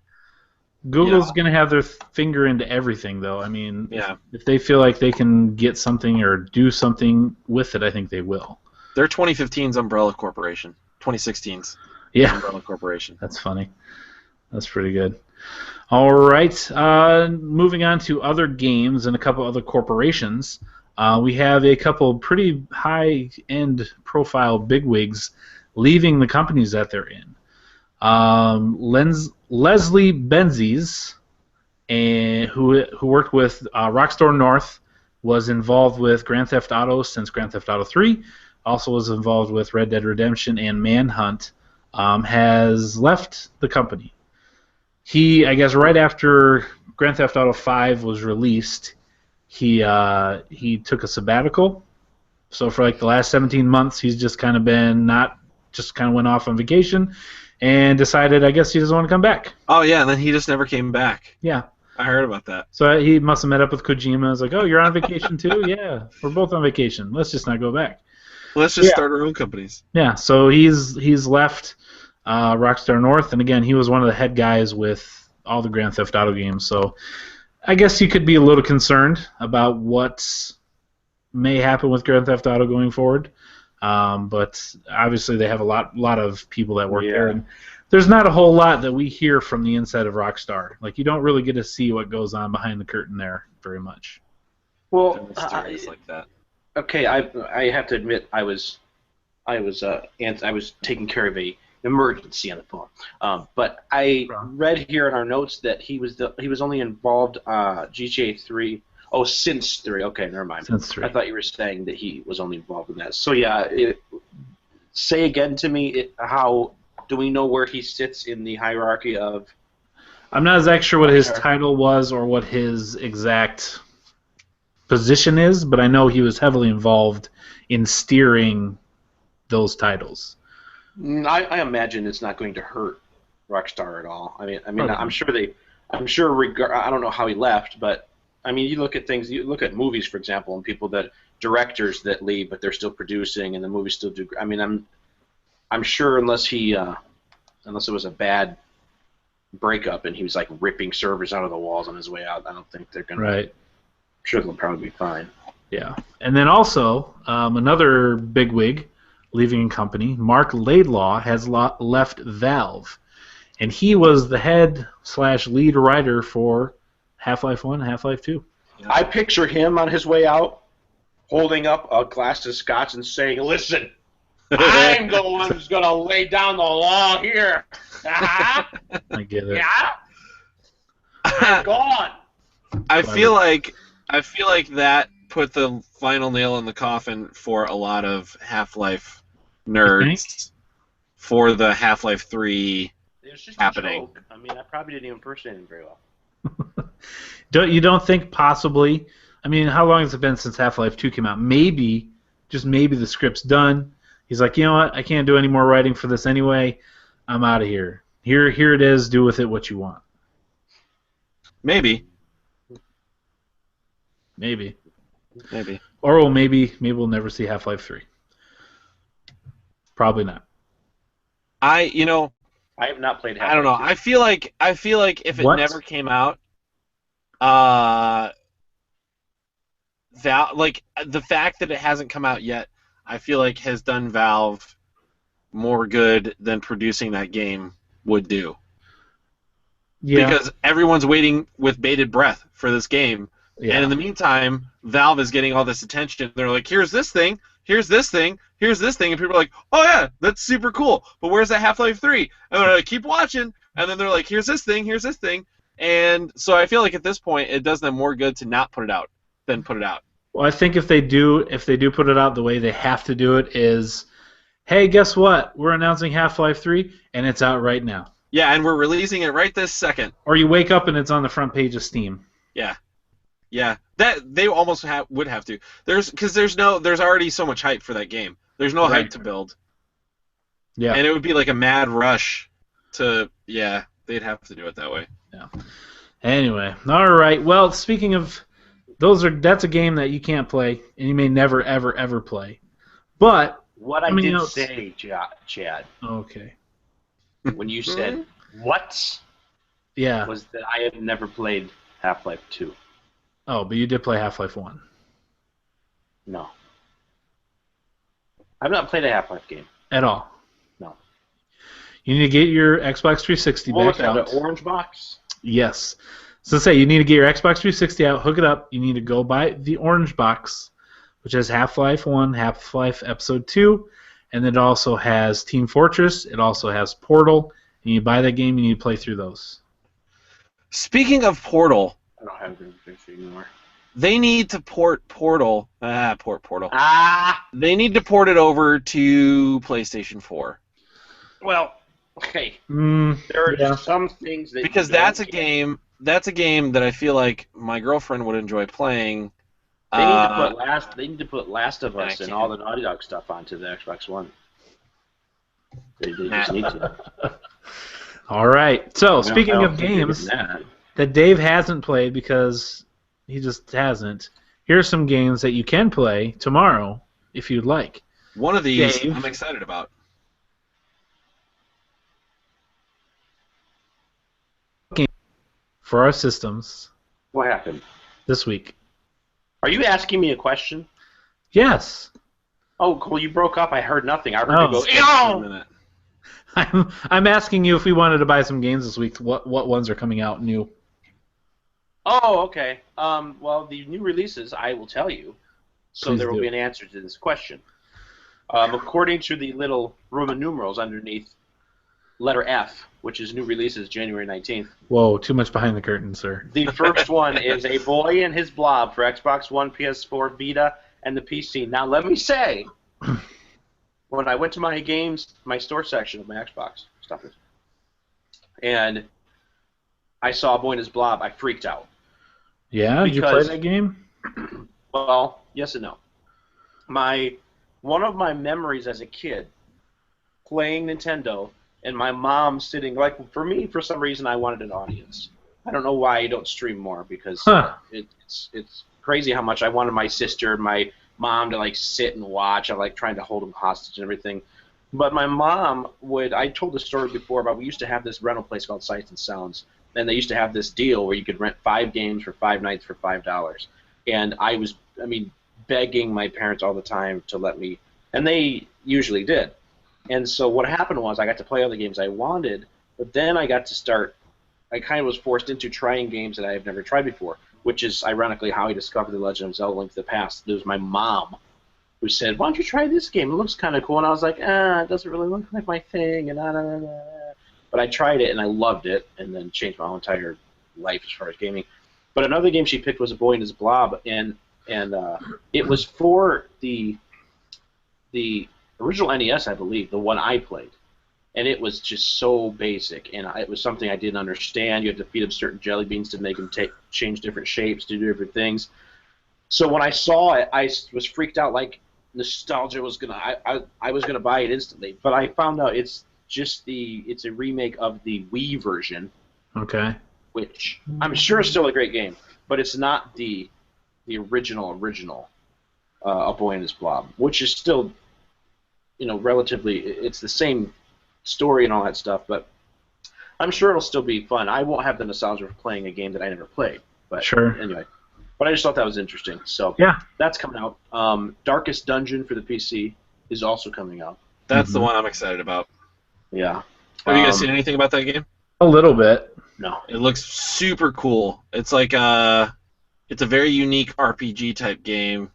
[SPEAKER 2] Google's going to have their finger into everything, though. I mean,
[SPEAKER 3] yeah.
[SPEAKER 2] If they feel like they can get something or do something with it, I think they will.
[SPEAKER 3] They're 2015's Umbrella Corporation. 2016's Umbrella Corporation.
[SPEAKER 2] That's funny. That's pretty good. All right. Moving on to other games and a couple other corporations. We have a couple pretty high-end profile bigwigs leaving the companies that they're in. Leslie Benzies, who worked with Rockstar North, was involved with Grand Theft Auto since Grand Theft Auto 3, also was involved with Red Dead Redemption and Manhunt, has left the company. He, I guess right after Grand Theft Auto 5 was released, he took a sabbatical. So for like the last 17 months, he's just kind of went off on vacation and decided, I guess, he doesn't want to come back.
[SPEAKER 3] Oh, yeah, and then he just never came back.
[SPEAKER 2] Yeah.
[SPEAKER 3] I heard about that.
[SPEAKER 2] So he must have met up with Kojima. I was like, oh, you're on vacation too? Yeah, we're both on vacation. Let's just not go back.
[SPEAKER 3] Let's just start our own companies.
[SPEAKER 2] Yeah, so he's left Rockstar North, and again, he was one of the head guys with all the Grand Theft Auto games. So I guess you could be a little concerned about what may happen with Grand Theft Auto going forward. But obviously they have a lot of people that work there, and there's not a whole lot that we hear from the inside of Rockstar. Like, you don't really get to see what goes on behind the curtain there very much.
[SPEAKER 1] Well,
[SPEAKER 3] like that.
[SPEAKER 1] Okay, I have to admit I was taking care of an emergency on the phone. But I read here in our notes that he was only involved GTA 3. Oh, since 3. Okay, never mind.
[SPEAKER 2] Since 3.
[SPEAKER 1] I thought you were saying that he was only involved in that. So yeah, say again to me how do we know where he sits in the hierarchy of?
[SPEAKER 2] I'm not exactly sure what his title was or what his exact position is, but I know he was heavily involved in steering those titles.
[SPEAKER 1] I imagine it's not going to hurt Rockstar at all. I mean, I'm sure I don't know how he left, but I mean, you look at things. You look at movies, for example, and directors that leave, but they're still producing, and the movies still do. I mean, I'm sure unless it was a bad breakup and he was like ripping servers out of the walls on his way out, I don't think they're gonna.
[SPEAKER 2] Right.
[SPEAKER 1] I'm sure they'll probably be fine.
[SPEAKER 2] Yeah, and then also another bigwig leaving company, Mark Laidlaw, has left Valve, and he was the head/lead writer for Half-Life 1 and Half-Life 2.
[SPEAKER 1] Yeah. I picture him on his way out, holding up a glass of scotch and saying, "Listen, I'm the one who's going to lay down the law here."
[SPEAKER 2] I get it.
[SPEAKER 1] Yeah? I'm gone.
[SPEAKER 3] I feel like that put the final nail in the coffin for a lot of Half-Life nerds for the Half-Life 3
[SPEAKER 1] it was just
[SPEAKER 3] happening.
[SPEAKER 1] A joke. I mean, I probably didn't impersonate him very well.
[SPEAKER 2] Don't think possibly? I mean, how long has it been since Half-Life 2 came out? Maybe, just maybe the script's done. He's like, you know what? I can't do any more writing for this anyway. I'm out of here. Here it is. Do with it what you want.
[SPEAKER 3] Maybe.
[SPEAKER 2] Or maybe we'll never see Half-Life 3. Probably not.
[SPEAKER 1] I have not played Half-Life.
[SPEAKER 3] I don't know.
[SPEAKER 1] 2.
[SPEAKER 3] I feel like if it never came out, the fact that it hasn't come out yet, I feel like has done Valve more good than producing that game would do. Yeah. Because everyone's waiting with bated breath for this game. Yeah. And in the meantime, Valve is getting all this attention. They're like, here's this thing, here's this thing, here's this thing. And people are like, oh, yeah, that's super cool. But where's that Half-Life 3? And they're like, keep watching. And then they're like, here's this thing, here's this thing. And so I feel like at this point, it does them more good to not put it out than put it out.
[SPEAKER 2] Well, I think if they do put it out, the way they have to do it is, hey, guess what? We're announcing Half-Life 3, and it's out right now.
[SPEAKER 3] Yeah, and we're releasing it right this second.
[SPEAKER 2] Or you wake up and it's on the front page of Steam.
[SPEAKER 3] Yeah, that they almost would have to. There's already so much hype for that game. There's no hype to build. Yeah, and it would be like a mad rush to. Yeah, they'd have to do it that way.
[SPEAKER 2] Yeah. Anyway, all right. Well, speaking of that's a game that you can't play and you may never ever play. But
[SPEAKER 1] what I did say, Chad.
[SPEAKER 2] Okay.
[SPEAKER 1] When you said what?
[SPEAKER 2] Yeah.
[SPEAKER 1] Was that I have never played Half-Life 2.
[SPEAKER 2] Oh, but you did play Half-Life 1.
[SPEAKER 1] No. I've not played a Half-Life game.
[SPEAKER 2] At all?
[SPEAKER 1] No.
[SPEAKER 2] You need to get your Xbox 360 back out.
[SPEAKER 1] The orange box?
[SPEAKER 2] Yes. So you need to get your Xbox 360 out, hook it up. You need to go buy the orange box, which has Half-Life 1, Half-Life Episode 2, and then it also has Team Fortress. It also has Portal. And you buy that game, you need to play through those.
[SPEAKER 3] Speaking of Portal...
[SPEAKER 1] I don't have Game 360 anymore.
[SPEAKER 3] They need to port Portal. Portal. They need to port it over to PlayStation 4.
[SPEAKER 1] Well, okay. There are some things that
[SPEAKER 3] because that's a game. That's a game that I feel like my girlfriend would enjoy playing.
[SPEAKER 1] They need to put Last of Us and all the Naughty Dog stuff onto the Xbox One. They just need to.
[SPEAKER 2] All right. So speaking of games that Dave hasn't played because he just hasn't, here are some games that you can play tomorrow if you'd like.
[SPEAKER 3] One of these I'm excited about.
[SPEAKER 2] For our systems.
[SPEAKER 1] What happened?
[SPEAKER 2] This week.
[SPEAKER 1] Are you asking me a question?
[SPEAKER 2] Yes.
[SPEAKER 1] Oh, cool. You broke up. I heard nothing. I heard you go,
[SPEAKER 3] A minute.
[SPEAKER 2] I'm asking you if we wanted to buy some games this week. What ones are coming out new?
[SPEAKER 1] Oh, okay. Well, the new releases, I will tell you. So
[SPEAKER 2] Please
[SPEAKER 1] there will
[SPEAKER 2] do.
[SPEAKER 1] be an answer to this question. According to the little Roman numerals underneath letter F, which is new releases January 19th.
[SPEAKER 2] Whoa, too much behind the curtain, sir.
[SPEAKER 1] The first one is A Boy and His Blob for Xbox One, PS4, Vita, and the PC. Now, let me say, when I went to my store section of my Xbox stuff, and I saw A Boy and His Blob, I freaked out.
[SPEAKER 2] Yeah, did you play that game?
[SPEAKER 1] Well, yes and no. One of my memories as a kid playing Nintendo and my mom sitting, like, for me, for some reason, I wanted an audience. I don't know why I don't stream more, because it's crazy how much I wanted my sister, my mom to, like, sit and watch. I like trying to hold them hostage and everything. But my mom I told the story before about we used to have this rental place called Sights and Sounds, and they used to have this deal where you could rent 5 games for 5 nights for $5. And I was, begging my parents all the time to let me, and they usually did. And so what happened was I got to play all the games I wanted, but then I kind of was forced into trying games that I have never tried before, which is ironically how I discovered The Legend of Zelda Link to the Past. It was my mom who said, "Why don't you try this game? It looks kind of cool." And I was like, it doesn't really look like my thing, and But I tried it, and I loved it, and then changed my whole entire life as far as gaming. But another game she picked was A Boy and His Blob, and it was for the original NES, I believe, the one I played. And it was just so basic, and it was something I didn't understand. You had to feed them certain jelly beans to make them change different shapes, to do different things. So when I saw it, I was freaked out, like nostalgia was I was gonna buy it instantly. But I found out it's a remake of the Wii version.
[SPEAKER 2] Okay.
[SPEAKER 1] Which I'm sure is still a great game, but it's not the original A Boy and His Blob, which is still, relatively, it's the same story and all that stuff, but I'm sure it'll still be fun. I won't have the nostalgia of playing a game that I never played, but
[SPEAKER 2] sure.
[SPEAKER 1] Anyway. But I just thought that was interesting. So
[SPEAKER 2] yeah,
[SPEAKER 1] that's coming out. Darkest Dungeon for the PC is also coming out.
[SPEAKER 3] That's the one I'm excited about.
[SPEAKER 1] Yeah.
[SPEAKER 3] Have you guys seen anything about that game?
[SPEAKER 2] A little bit.
[SPEAKER 1] No.
[SPEAKER 3] It looks super cool. It's like it's a very unique RPG type game.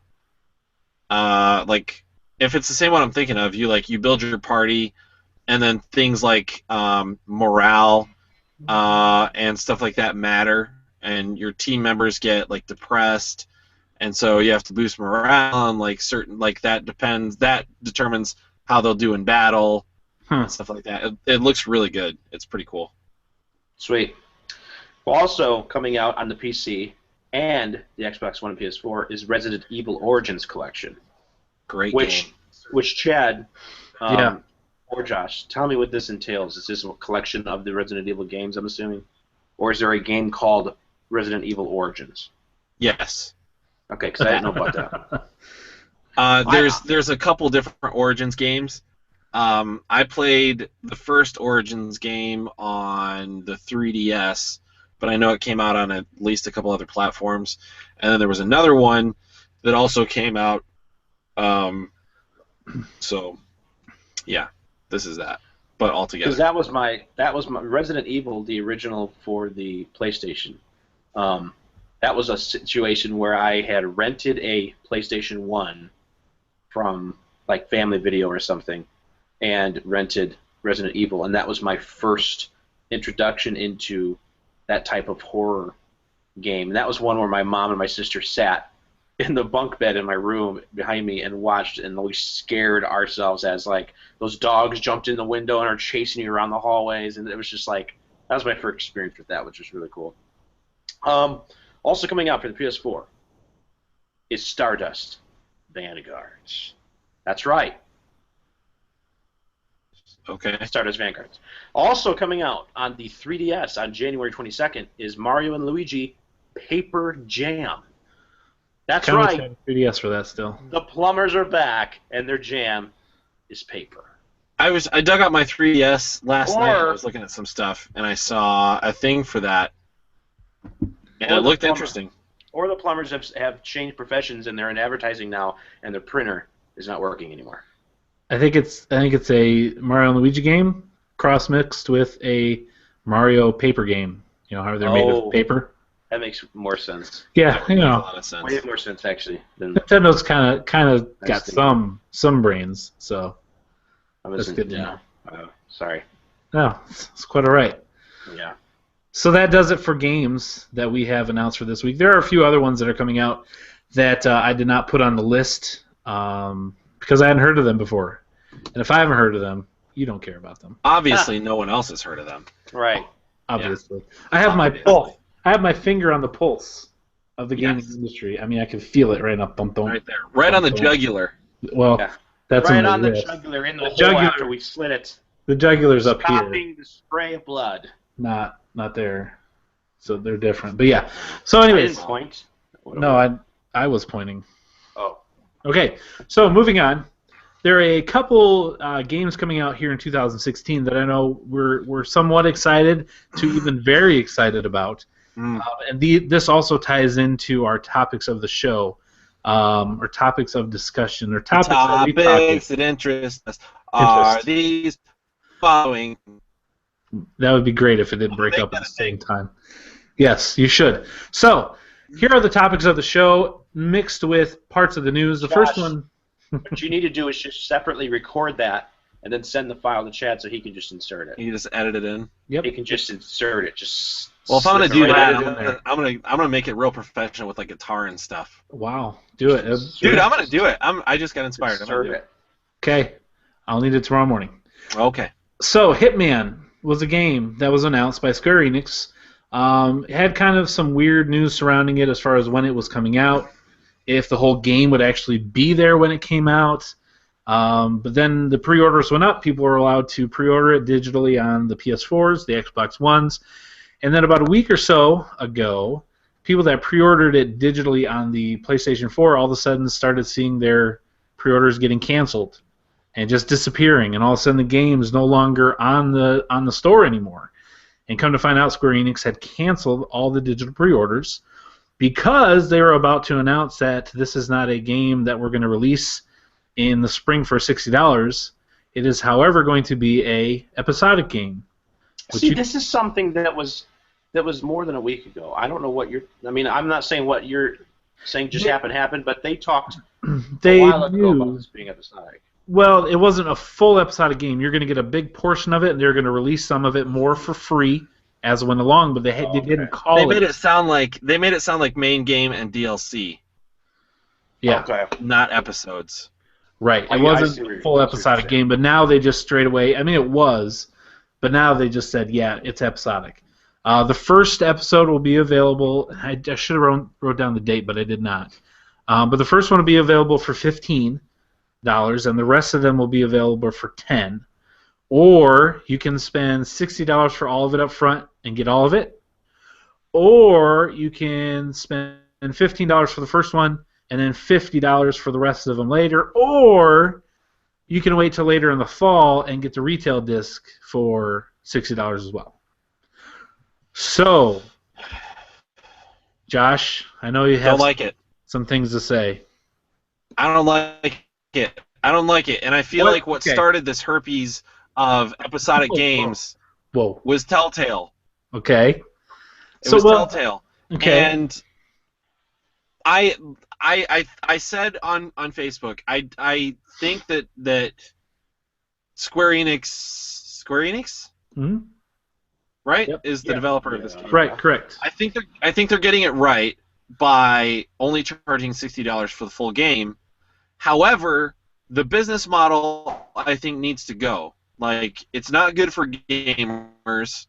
[SPEAKER 3] Like if it's the same one I'm thinking of, you build your party, and then things like morale and stuff like that matter, and your team members get like depressed, and so you have to boost morale, and that determines how they'll do in battle and stuff like that. It looks really good. It's pretty cool.
[SPEAKER 1] Sweet. Well, also coming out on the PC and the Xbox One and PS4 is Resident Evil Origins Collection.
[SPEAKER 3] Great game.
[SPEAKER 1] Which Chad,
[SPEAKER 2] yeah,
[SPEAKER 1] or Josh, tell me what this entails. Is this a collection of the Resident Evil games, I'm assuming? Or is there a game called Resident Evil Origins?
[SPEAKER 3] Yes.
[SPEAKER 1] Okay, because I didn't know about that.
[SPEAKER 3] There's a couple different Origins games. I played the first Origins game on the 3DS, but I know it came out on at least a couple other platforms. And then there was another one that also came out. So, yeah, this is that. But all together.
[SPEAKER 1] Because that was my Resident Evil, the original for the PlayStation. That was a situation where I had rented a PlayStation 1 from like Family Video or something, and rented Resident Evil, and that was my first introduction into that type of horror game. And that was one where my mom and my sister sat in the bunk bed in my room behind me and watched, and we scared ourselves as like those dogs jumped in the window and are chasing you around the hallways, and it was just like, that was my first experience with that, which was really cool. Also coming out for the PS4 is Stardust Vanguards. That's right.
[SPEAKER 3] Okay.
[SPEAKER 1] Stardust Vanguards. Also coming out on the 3DS on January 22nd is Mario and Luigi Paper Jam. That's right.
[SPEAKER 2] 3DS for that still.
[SPEAKER 1] The plumbers are back, and their jam is paper.
[SPEAKER 3] I dug out my 3DS last night. I was looking at some stuff, and I saw a thing for that, and it looked interesting.
[SPEAKER 1] Or the plumbers have changed professions and they're in advertising now, and their printer is not working anymore.
[SPEAKER 2] I think it's a Mario and Luigi game cross mixed with a Mario paper game. You know how they're made of paper.
[SPEAKER 1] That makes more sense.
[SPEAKER 2] Yeah,
[SPEAKER 3] a lot of sense.
[SPEAKER 1] Way more sense actually.
[SPEAKER 2] Nintendo's kind of got some brains, so that's good to know.
[SPEAKER 1] Sorry.
[SPEAKER 2] No, it's quite all right.
[SPEAKER 1] Yeah.
[SPEAKER 2] So that does it for games that we have announced for this week. There are a few other ones that are coming out that I did not put on the list because I hadn't heard of them before. And if I haven't heard of them, you don't care about them.
[SPEAKER 3] Obviously, no one else has heard of them.
[SPEAKER 1] Right.
[SPEAKER 2] Obviously. Yeah. I have my pulse. I have my finger on the pulse of the gaming industry. I mean, I can feel it right up, bump,
[SPEAKER 3] right there, right on the jugular.
[SPEAKER 2] Well, that's
[SPEAKER 1] right on the jugular, in the hole after we slit it.
[SPEAKER 2] The jugular's up here.
[SPEAKER 1] Stopping the spray of blood.
[SPEAKER 2] Not there. So they're different. But yeah. So anyways.
[SPEAKER 1] I didn't point.
[SPEAKER 2] No, I was pointing.
[SPEAKER 1] Oh.
[SPEAKER 2] Okay. So moving on. There are a couple games coming out here in 2016 that I know we're somewhat excited to even very excited about. And this also ties into our topics of the show, or topics of discussion, or topics
[SPEAKER 3] that interest us are these following.
[SPEAKER 2] That would be great if it didn't break up at the same time. Yes, you should. So, here are the topics of the show, mixed with parts of the news. The first one...
[SPEAKER 1] What you need to do is just separately record that, and then send the file to Chad so he can just insert it.
[SPEAKER 3] You just edit it in?
[SPEAKER 2] Yep.
[SPEAKER 1] He can just insert it.
[SPEAKER 3] Well, if I'm going to do that, I'm gonna make it real professional with like guitar and stuff.
[SPEAKER 2] Wow. Do it.
[SPEAKER 3] Dude, I'm going to do it. I just got inspired.
[SPEAKER 1] Insert it.
[SPEAKER 2] Okay. I'll need it tomorrow morning.
[SPEAKER 3] Okay.
[SPEAKER 2] So, Hitman was a game that was announced by Square Enix. It had kind of some weird news surrounding it as far as when it was coming out, if the whole game would actually be there when it came out. But then the pre-orders went up. People were allowed to pre-order it digitally on the PS4s, the Xbox Ones. And then about a week or so ago, people that pre-ordered it digitally on the PlayStation 4 all of a sudden started seeing their pre-orders getting canceled and just disappearing. And all of a sudden the game's no longer on the store anymore. And come to find out, Square Enix had canceled all the digital pre-orders because they were about to announce that this is not a game that we're going to release in the spring for $60. It is, however, going to be a episodic game.
[SPEAKER 1] See, this is something that was more than a week ago. I don't know what you're... I mean, I'm not saying what you're saying just happened, but they talked a while ago about this being episodic.
[SPEAKER 2] Well, it wasn't a full episodic game. You're going to get a big portion of it, and they're going to release some of it more for free as it went along, but they didn't call it.
[SPEAKER 3] They made it sound like main game and DLC.
[SPEAKER 2] Yeah.
[SPEAKER 1] Okay.
[SPEAKER 3] Not episodes.
[SPEAKER 2] Right. It wasn't a full episodic game, but now they just straight away, I mean, it was, but now they just said, yeah, it's episodic. The first episode will be available. I should have wrote down the date, but I did not. But the first one will be available for $15, and the rest of them will be available for $10. Or you can spend $60 for all of it up front and get all of it. Or you can spend $15 for the first one and then $50 for the rest of them later. Or you can wait till later in the fall and get the retail disc for $60 as well. So, Josh, I know you have some things to say.
[SPEAKER 3] I don't like it. And I feel like what started this herpes of episodic games was Telltale.
[SPEAKER 2] Okay.
[SPEAKER 3] It was Telltale. Okay. And I said on Facebook, I think that Square Enix,
[SPEAKER 2] mm-hmm.
[SPEAKER 3] right, is the developer of this game.
[SPEAKER 2] Right, correct.
[SPEAKER 3] I think they're getting it right by only charging $60 for the full game. However, the business model I think needs to go. Like, it's not good for gamers,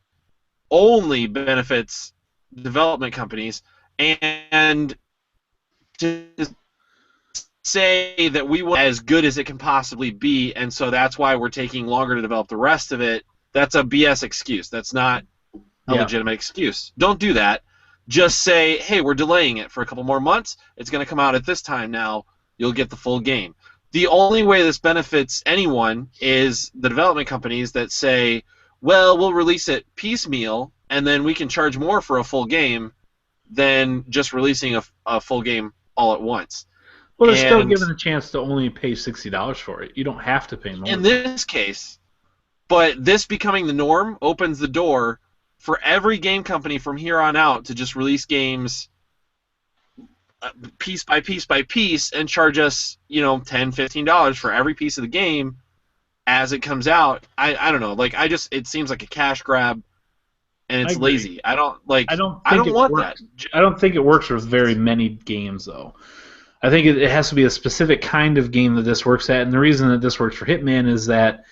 [SPEAKER 3] only benefits development companies, and to say that we want as good as it can possibly be, and so that's why we're taking longer to develop the rest of it, that's a BS excuse. That's not a legitimate excuse. Don't do that. Just say, hey, we're delaying it for a couple more months. It's going to come out at this time now. You'll get the full game. The only way this benefits anyone is the development companies that say, well, we'll release it piecemeal, and then we can charge more for a full game. than just releasing a full game all at once.
[SPEAKER 2] Well, they're still given a chance to only pay $60 for it. You don't have to pay more.
[SPEAKER 3] In this case, but this becoming the norm opens the door for every game company from here on out to just release games piece by piece by piece and charge us, $10, $15 for every piece of the game as it comes out. I don't know. It seems like a cash grab, and it's lazy. I don't want that.
[SPEAKER 2] I don't think it works with very many games, though. I think it has to be a specific kind of game that this works at, and the reason that this works for Hitman is that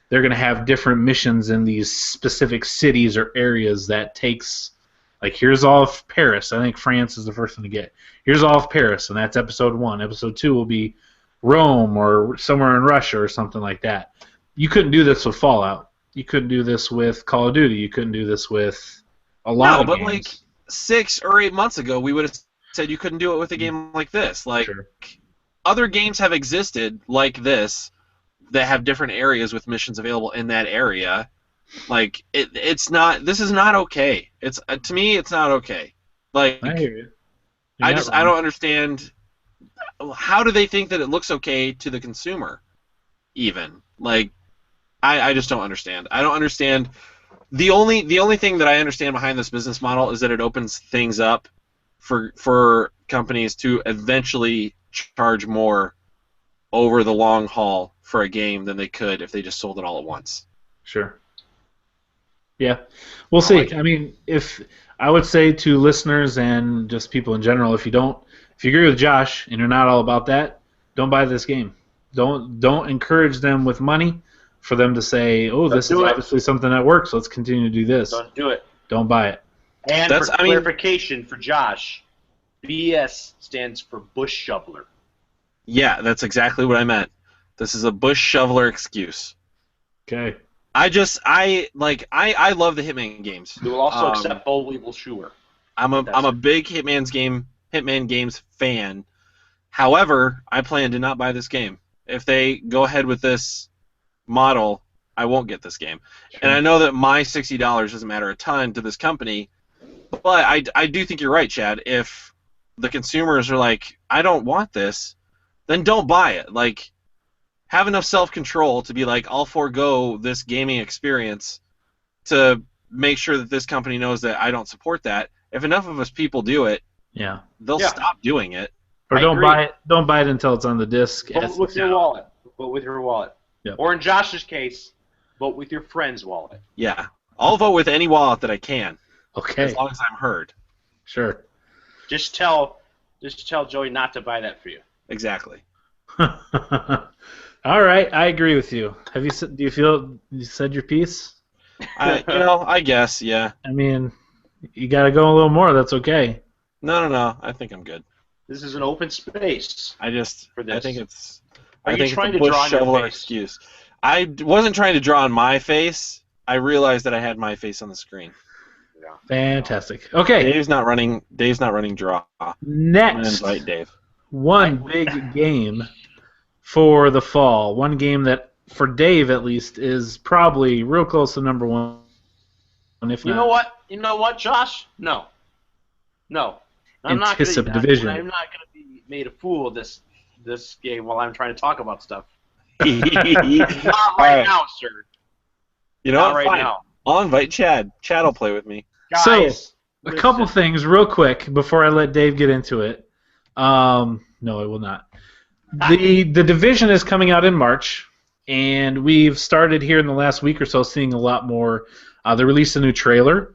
[SPEAKER 2] they're going to have different missions in these specific cities or areas that takes, here's all of Paris. I think France is the first one to get. Here's all of Paris, and that's episode 1. Episode 2 will be Rome or somewhere in Russia or something like that. You couldn't do this with Fallout. You couldn't do this with Call of Duty. You couldn't do this with a lot of games.
[SPEAKER 3] But 6 or 8 months ago, we would have said you couldn't do it with a game like this.
[SPEAKER 2] Sure.
[SPEAKER 3] Other games have existed like this that have different areas with missions available in that area. It's not. This is not okay. It's to me, it's not okay.
[SPEAKER 2] I hear you.
[SPEAKER 3] I don't understand. How do they think that it looks okay to the consumer? Even I just don't understand. I don't understand. The only thing that I understand behind this business model is that it opens things up for companies to eventually charge more over the long haul for a game than they could if they just sold it all at once.
[SPEAKER 2] Sure. Yeah, we'll see. I mean, if I would say to listeners and just people in general, if you agree with Josh and you're not all about that, don't buy this game. Don't encourage them with money for them to say, oh, this is obviously something that works. Let's continue to do this.
[SPEAKER 1] Don't do it.
[SPEAKER 2] Don't buy it.
[SPEAKER 1] And for clarification for Josh, BS stands for bush shoveler.
[SPEAKER 3] Yeah, that's exactly what I meant. This is a bush shoveler excuse.
[SPEAKER 2] Okay.
[SPEAKER 3] I love the Hitman games.
[SPEAKER 1] We will also accept Bold Evil Schuer.
[SPEAKER 3] I'm a big Hitman games fan. However, I plan to not buy this game. If they go ahead with this model, I won't get this game. Sure. And I know that my $60 doesn't matter a ton to this company, but I do think you're right, Chad. If the consumers are like, I don't want this, then don't buy it. Have enough self-control to be like, I'll forego this gaming experience to make sure that this company knows that I don't support that. If enough of us people do it, they'll stop doing it.
[SPEAKER 2] Or don't buy it. Don't buy it until it's on the disc.
[SPEAKER 1] Vote with your wallet. Vote with your wallet.
[SPEAKER 2] Yep.
[SPEAKER 1] Or in Josh's case, vote with your friend's wallet.
[SPEAKER 3] Yeah, I'll vote with any wallet that I can.
[SPEAKER 2] Okay.
[SPEAKER 3] As long as I'm heard.
[SPEAKER 2] Sure.
[SPEAKER 1] Just tell Joey not to buy that for you.
[SPEAKER 3] Exactly.
[SPEAKER 2] All right, I agree with you. Do you feel you said your piece?
[SPEAKER 3] I guess, yeah.
[SPEAKER 2] I mean, you got to go a little more. That's okay.
[SPEAKER 3] No. I think I'm good.
[SPEAKER 1] This is an open space.
[SPEAKER 3] I think it's.
[SPEAKER 1] Are you trying to
[SPEAKER 3] bush
[SPEAKER 1] draw on your
[SPEAKER 3] shoveler
[SPEAKER 1] face?
[SPEAKER 3] Excuse. I wasn't trying to draw on my face. I realized that I had my face on the screen.
[SPEAKER 1] Yeah.
[SPEAKER 2] Fantastic. Okay.
[SPEAKER 3] Dave's not running draw.
[SPEAKER 2] Next.
[SPEAKER 3] I'm gonna invite Dave.
[SPEAKER 2] One big game for the fall. One game that, for Dave at least, is probably real close to number one. If
[SPEAKER 1] you know what? You know what, Josh? No. I'm not going to be made a fool of this game while I'm trying to talk about stuff. Not right now, sir.
[SPEAKER 3] You know
[SPEAKER 1] what?
[SPEAKER 3] Right now. I'll invite Chad. Chad will play with me.
[SPEAKER 1] Guys,
[SPEAKER 2] so, a couple things real quick before I let Dave get into it. No, I will not. The Division is coming out in March, and we've started here in the last week or so seeing a lot more. They released a new trailer.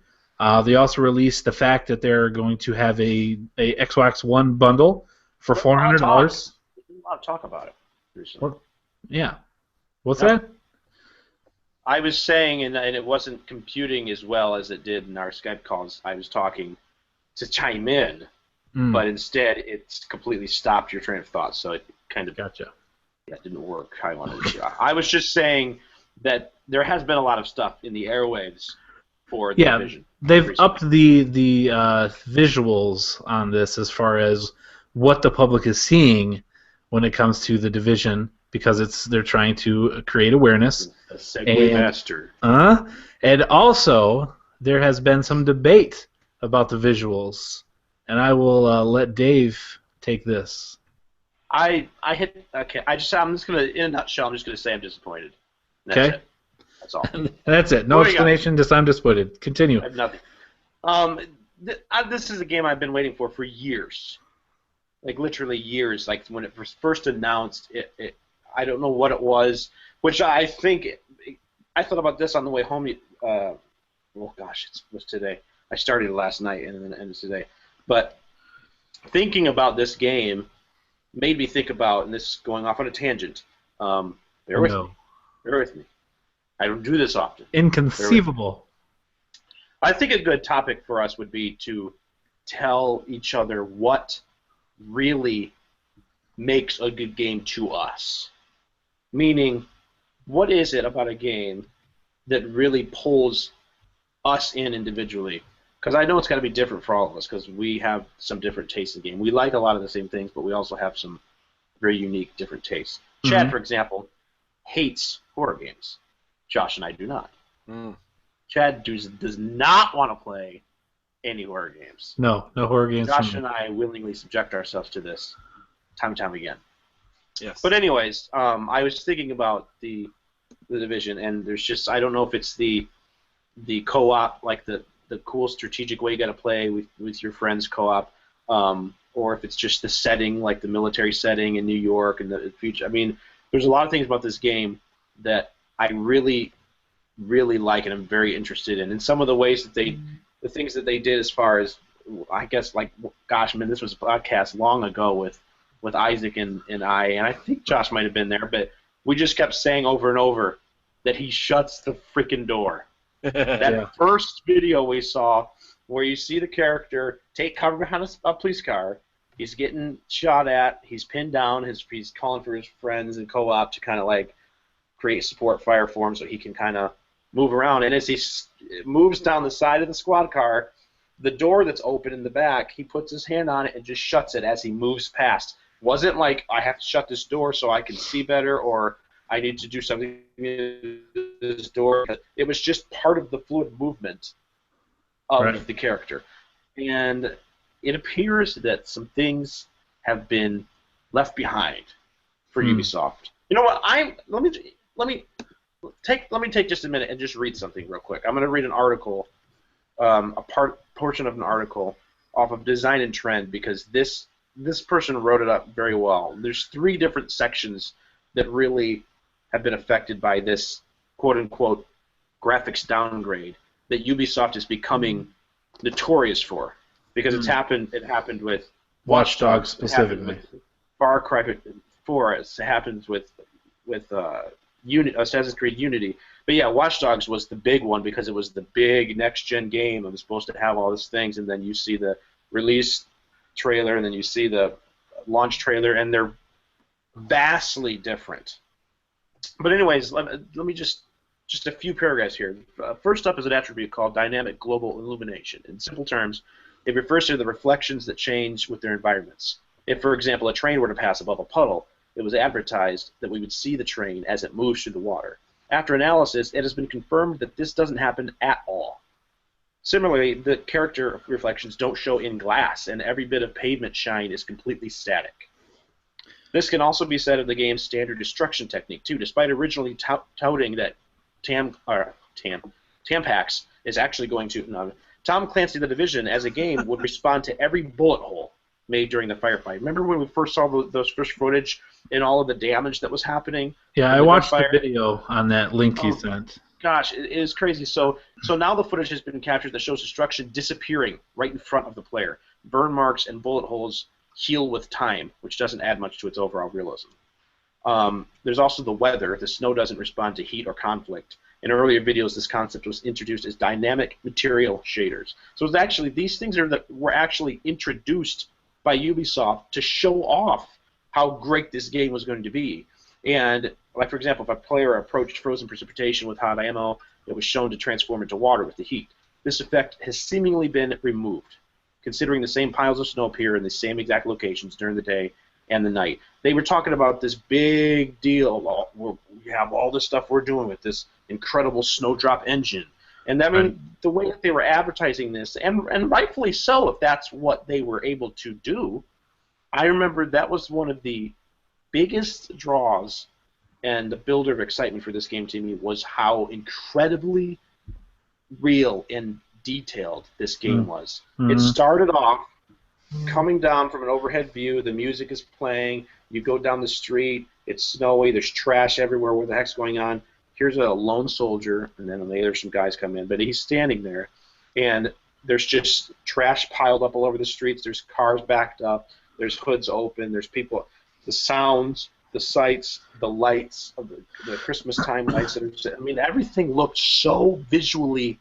[SPEAKER 2] They also released the fact that they're going to have a Xbox One bundle for $400.
[SPEAKER 1] There's a lot of talk about it recently.
[SPEAKER 2] Yeah. What's that?
[SPEAKER 1] I was saying, and it wasn't computing as well as it did in our Skype calls. I was talking to chime in, but instead it's completely stopped your train of thought, so it kind of didn't work how I wanted it to. I was just saying that there has been a lot of stuff in the airwaves for the Division.
[SPEAKER 2] They've upped the visuals on this as far as what the public is seeing when it comes to the Division, because they're trying to create awareness.
[SPEAKER 1] A segue master.
[SPEAKER 2] And also, there has been some debate about the visuals and I will let Dave take this.
[SPEAKER 1] I'm just gonna, in a nutshell, I'm just gonna say I'm disappointed. That's
[SPEAKER 2] Okay.
[SPEAKER 1] it. That's all.
[SPEAKER 2] That's it. No explanation. Just I'm disappointed. Continue.
[SPEAKER 1] I have nothing. This is a game I've been waiting for years, like literally years. Like when it was first announced, I don't know what it was, which I think I thought about this on the way home. Oh gosh, it was today. I started it last night and then it ended today. But thinking about this game made me think about, and this is going off on a tangent. Bear with me. I don't do this often.
[SPEAKER 2] Inconceivable.
[SPEAKER 1] I think a good topic for us would be to tell each other what really makes a good game to us. Meaning, what is it about a game that really pulls us in individually? Because I know it's got to be different for all of us, because we have some different tastes in the game. We like a lot of the same things, but we also have some very unique, different tastes. Chad, for example, hates horror games. Josh and I do not. Chad does not want to play any horror games.
[SPEAKER 2] No horror games.
[SPEAKER 1] Josh and I willingly subject ourselves to this time and time again.
[SPEAKER 3] Yes.
[SPEAKER 1] But anyways, I was thinking about the Division, and there's just, I don't know if it's the co-op, like the cool strategic way you got to play with your friends co-op, or if it's just the setting, like the military setting in New York and the future. I mean, there's a lot of things about this game that I really, really like and I'm very interested in. And some of the ways that the things that they did as far as, I guess, like, gosh, man, this was a podcast long ago with Isaac and I think Josh might have been there, but we just kept saying over and over that he shuts the freaking door. That first video we saw where you see the character take cover behind a police car, he's getting shot at, he's pinned down, he's calling for his friends and co-op to kind of like create support fire for him so he can kind of move around. And as he moves down the side of the squad car, the door that's open in the back, he puts his hand on it and just shuts it as he moves past. Wasn't like, I have to shut this door so I can see better, or I need to do something in this door. It was just part of the fluid movement of the character. And it appears that some things have been left behind for Ubisoft. You know what? Let me take just a minute and just read something real quick. I'm going to read an article, portion of an article off of Design and Trend, because this person wrote it up very well. There's 3 different sections that really have been affected by this quote-unquote graphics downgrade that Ubisoft is becoming notorious for, because it happened with
[SPEAKER 2] Watch Dogs specifically,
[SPEAKER 1] Far Cry 4. It happens with Assassin's Creed Unity. But yeah, Watch Dogs was the big one because it was the big next-gen game. It was supposed to have all these things, and then you see the release trailer, and then you see the launch trailer, and they're vastly different. But anyways, let me just a few paragraphs here. First up is an attribute called dynamic global illumination. In simple terms, it refers to the reflections that change with their environments. If, for example, a train were to pass above a puddle, it was advertised that we would see the train as it moves through the water. After analysis, it has been confirmed that this doesn't happen at all. Similarly, the character reflections don't show in glass, and every bit of pavement shine is completely static. This can also be said of the game's standard destruction technique, too. Despite originally touting that Tampax is actually going to... No, Tom Clancy The Division, as a game, would respond to every bullet hole made during the firefight. Remember when we first saw those first footage and all of the damage that was happening?
[SPEAKER 2] Yeah, I watched the video on that link he sent.
[SPEAKER 1] Gosh, it is crazy. So now the footage has been captured that shows destruction disappearing right in front of the player. Burn marks and bullet holes heal with time, which doesn't add much to its overall realism. There's also the weather. The snow doesn't respond to heat or conflict. In earlier videos, this concept was introduced as dynamic material shaders. So it's actually, these things were actually introduced by Ubisoft to show off how great this game was going to be. And, like, for example, if a player approached frozen precipitation with hot ammo, it was shown to transform into water with the heat. This effect has seemingly been removed, considering the same piles of snow appear in the same exact locations during the day and the night. They were talking about this big deal. We have all this stuff we're doing with this incredible snowdrop engine. And I mean, the way that they were advertising this, and rightfully so, if that's what they were able to do. I remember that was one of the biggest draws and the builder of excitement for this game to me was how incredibly real and detailed this game was. It started off coming down from an overhead view, the music is playing, you go down the street, it's snowy, there's trash everywhere, what the heck's going on? Here's a lone soldier, and then later some guys come in, but he's standing there, and there's just trash piled up all over the streets, there's cars backed up, there's hoods open, there's people, the sounds, the sights, the lights, of the Christmas time lights, I mean, everything looked so visually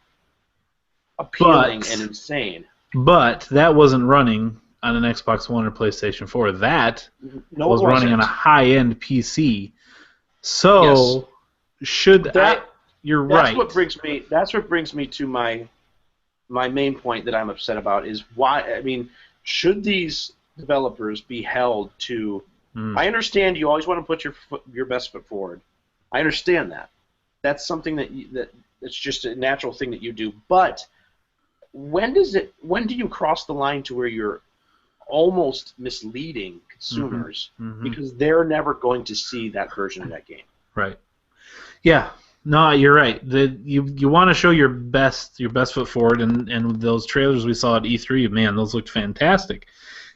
[SPEAKER 1] appealing and insane.
[SPEAKER 2] But that wasn't running on an Xbox One or PlayStation 4. That was running on a high-end PC. So, you're right.
[SPEAKER 1] That's what brings me to my main point that I'm upset about is why. I mean, should these developers be held to? I understand you always want to put your best foot forward. I understand that. That's something that's just a natural thing that you do. But when do you cross the line to where you're almost misleading consumers because they're never going to see that version of that game?
[SPEAKER 2] Right. Yeah. No, you're right. You want to show your best foot forward, and those trailers we saw at E3, man, those looked fantastic.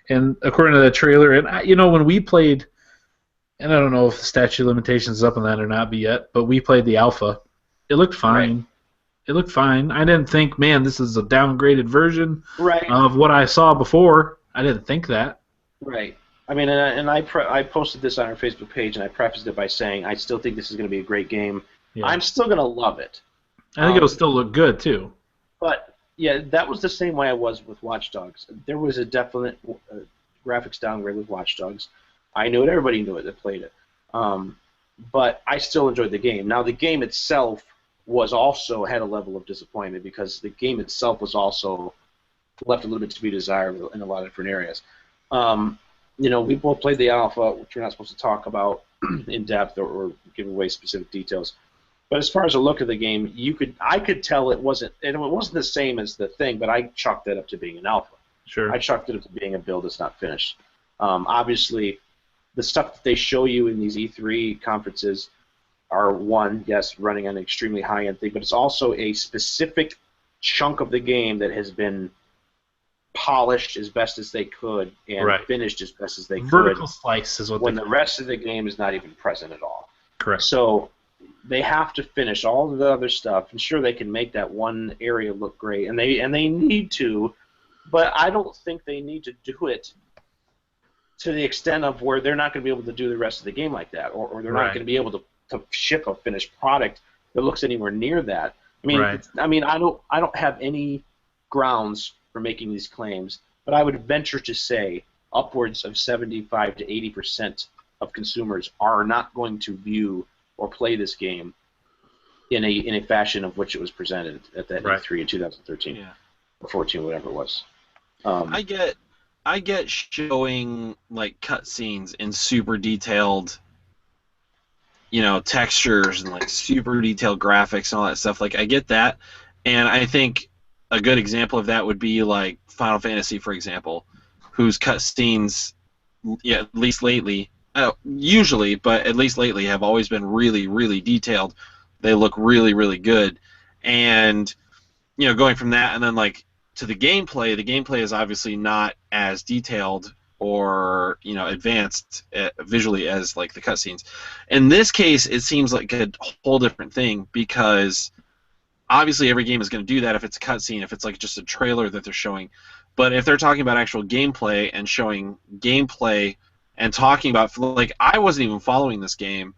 [SPEAKER 2] And according to that trailer, and when we played, and I don't know if the statute of limitations is up on that or not but we played the alpha. It looked fine. Right. It looked fine. I didn't think, man, this is a downgraded version of what I saw before. I didn't think that.
[SPEAKER 1] Right. I mean, and I posted this on our Facebook page, and I prefaced it by saying I still think this is going to be a great game. Yeah. I'm still going to love it.
[SPEAKER 2] I think it'll still look good, too.
[SPEAKER 1] But, yeah, that was the same way I was with Watch Dogs. There was a definite graphics downgrade with Watch Dogs. I knew it. Everybody knew it that played it. But I still enjoyed the game. Now, the game itself was also had a level of disappointment because the game itself was also left a little bit to be desired in a lot of different areas. We both played the alpha, which we're not supposed to talk about in depth or give away specific details. But as far as the look of the game, I could tell it wasn't the same as the thing, but I chalked that up to being an alpha.
[SPEAKER 2] Sure.
[SPEAKER 1] I chalked it up to being a build that's not finished. Obviously, the stuff that they show you in these E3 conferences are running on an extremely high-end thing, but it's also a specific chunk of the game that has been polished as best as they could and finished as best as they could.
[SPEAKER 2] Vertical slice is what
[SPEAKER 1] when the rest of the game is not even present at all.
[SPEAKER 2] Correct.
[SPEAKER 1] So they have to finish all of the other stuff, and sure, they can make that one area look great, and they need to, but I don't think they need to do it to the extent of where they're not going to be able to do the rest of the game like that, or they're not going to be able to ship a finished product that looks anywhere near that. I mean, I don't have any grounds for making these claims, but I would venture to say upwards of 75 to 80% of consumers are not going to view or play this game in a fashion of which it was presented at that E3 in 2013 or 14, whatever it was.
[SPEAKER 3] I get showing like cutscenes in super detailed, textures and like super detailed graphics and all that stuff. Like I get that, and I think a good example of that would be like Final Fantasy, for example, whose cutscenes, at least lately, usually, but at least lately, have always been really, really detailed. They look really, really good, and going from that and then like to the gameplay is obviously not as detailed or advanced visually as like the cutscenes. In this case, it seems like a whole different thing because obviously every game is going to do that if it's a cutscene, if it's like just a trailer that they're showing. But if they're talking about actual gameplay and showing gameplay and talking about, like, I wasn't even following this game,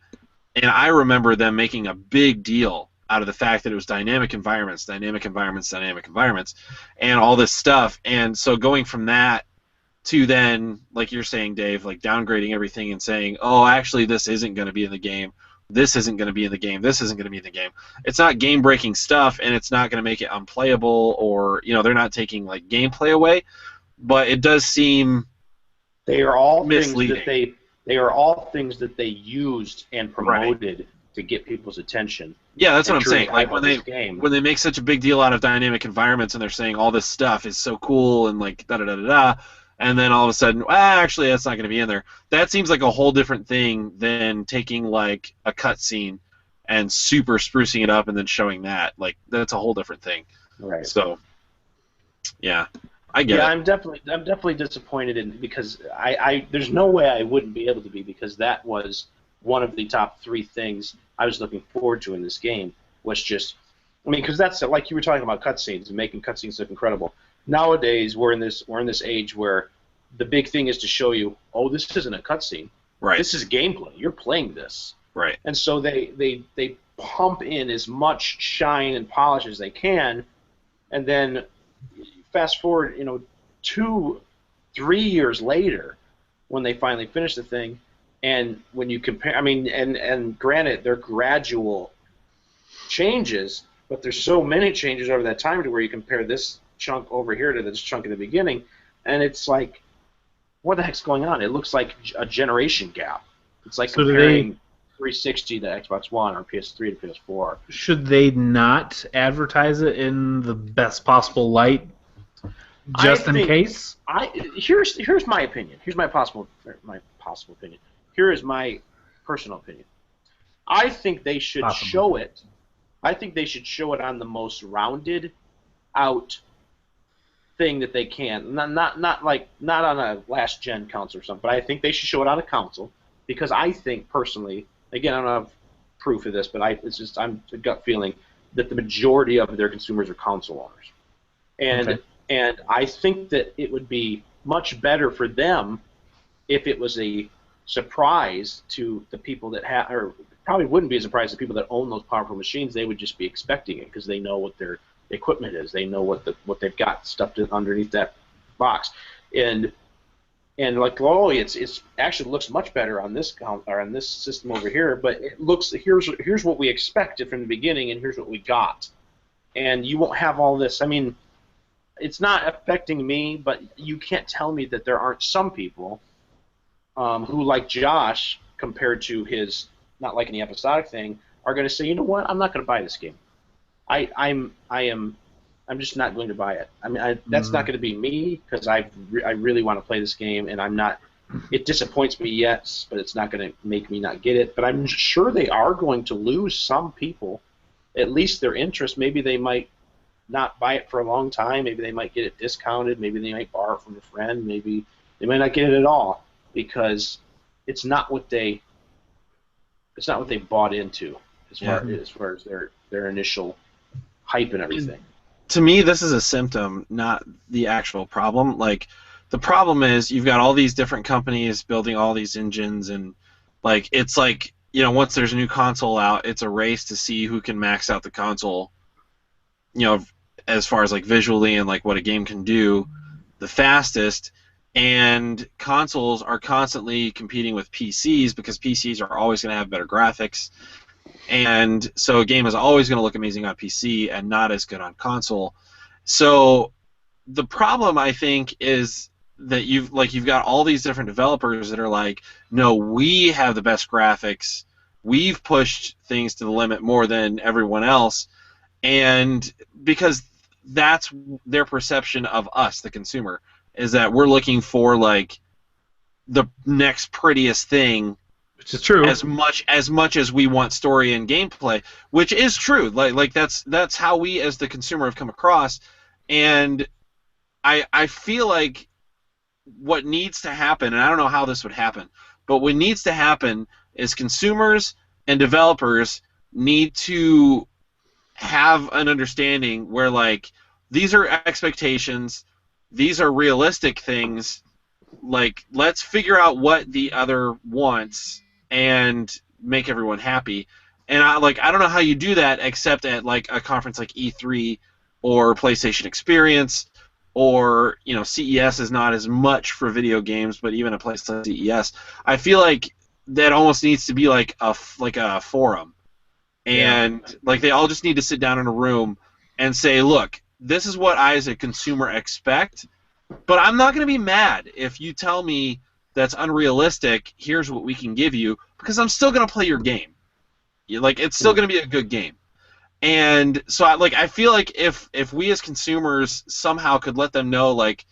[SPEAKER 3] and I remember them making a big deal out of the fact that it was dynamic environments, and all this stuff. And so going from that to then, like you're saying, Dave, like downgrading everything and saying, oh, actually this isn't going to be in the game, this isn't going to be in the game, this isn't going to be in the game. It's not game-breaking stuff, and it's not going to make it unplayable, or they're not taking like gameplay away, but it does seem
[SPEAKER 1] they are all
[SPEAKER 3] misleading.
[SPEAKER 1] They are all things that they used and promoted to get people's attention.
[SPEAKER 3] Yeah, that's what I'm
[SPEAKER 1] truly
[SPEAKER 3] saying. Like when they make such a big deal out of dynamic environments and they're saying all this stuff is so cool and like da da da da da, and then all of a sudden, actually that's not going to be in there. That seems like a whole different thing than taking like a cutscene and super sprucing it up and then showing that. Like that's a whole different thing.
[SPEAKER 1] Right.
[SPEAKER 3] So, yeah, I get it.
[SPEAKER 1] I'm definitely disappointed because there's no way I wouldn't be able to be, because that was one of the top 3 things I was looking forward to in this game. Was just, I mean, because that's like you were talking about cutscenes and making cutscenes look incredible. Nowadays we're in this age where the big thing is to show you, oh, this isn't a cutscene.
[SPEAKER 3] Right.
[SPEAKER 1] This is gameplay. You're playing this.
[SPEAKER 3] Right.
[SPEAKER 1] And so they pump in as much shine and polish as they can, and then fast forward, 2-3 years later, when they finally finish the thing, and when you compare, I mean, and granted, they're gradual changes, but there's so many changes over that time to where you compare this chunk over here to this chunk in the beginning, and it's like, what the heck's going on? It looks like a generation gap. It's like comparing 360 to Xbox One or PS3 to PS4.
[SPEAKER 2] Should they not advertise it in the best possible light, just in case?
[SPEAKER 1] Here's my opinion. Here's my possible opinion. Here is my personal opinion. I think they should show it. I think they should show it on the most rounded out thing that they can. Not on a last gen console or something, but I think they should show it on a console, because I think personally, again, I don't have proof of this, but I'm a gut feeling that the majority of their consumers are console owners. And I think that it would be much better for them if it was a surprise to the people that have, or probably wouldn't be a surprise to people that own those powerful machines. They would just be expecting it because they know what their equipment is. They know what they've got stuffed underneath that box. And like, oh, it's actually looks much better on this system over here, but it looks, here's what we expected from the beginning, and here's what we got. And you won't have all this. I mean, it's not affecting me, but you can't tell me that there aren't some people who, like Josh, compared to his not liking the episodic thing, are going to say, you know what, I'm not going to buy this game. I'm just not going to buy it. I mean, that's not going to be me, because I really want to play this game, and I'm not. It disappoints me, yes, but it's not going to make me not get it. But I'm sure they are going to lose some people, at least their interest. Maybe they might not buy it for a long time. Maybe they might get it discounted. Maybe they might borrow it from a friend. Maybe they might not get it at all, because it's not what they bought into as far as their initial hype and everything.
[SPEAKER 3] To me, this is a symptom, not the actual problem. Like, the problem is you've got all these different companies building all these engines, and like, it's like, once there's a new console out, it's a race to see who can max out the console, as far as like visually and like what a game can do the fastest. And consoles are constantly competing with PCs, because PCs are always going to have better graphics. And so a game is always going to look amazing on PC and not as good on console. So the problem, I think, is that you've got all these different developers that are like, no, we have the best graphics. We've pushed things to the limit more than everyone else. And because that's their perception of us, the consumer, is that we're looking for like the next prettiest thing.
[SPEAKER 2] Which is true.
[SPEAKER 3] As much as we want story and gameplay, which is true. Like that's how we as the consumer have come across, and I feel like what needs to happen, and I don't know how this would happen, but what needs to happen is consumers and developers need to have an understanding where, like, these are expectations, these are realistic things. Like, let's figure out what the other wants and make everyone happy. And I don't know how you do that except at like a conference like E3 or PlayStation Experience, or CES is not as much for video games, but even a place like CES, I feel like that almost needs to be like a forum, and like they all just need to sit down in a room and say, look, this is what I as a consumer expect, but I'm not going to be mad if you tell me that's unrealistic. Here's what we can give you, because I'm still going to play your game. Like, it's still going to be a good game. And so, I feel like if we as consumers somehow could let them know, like,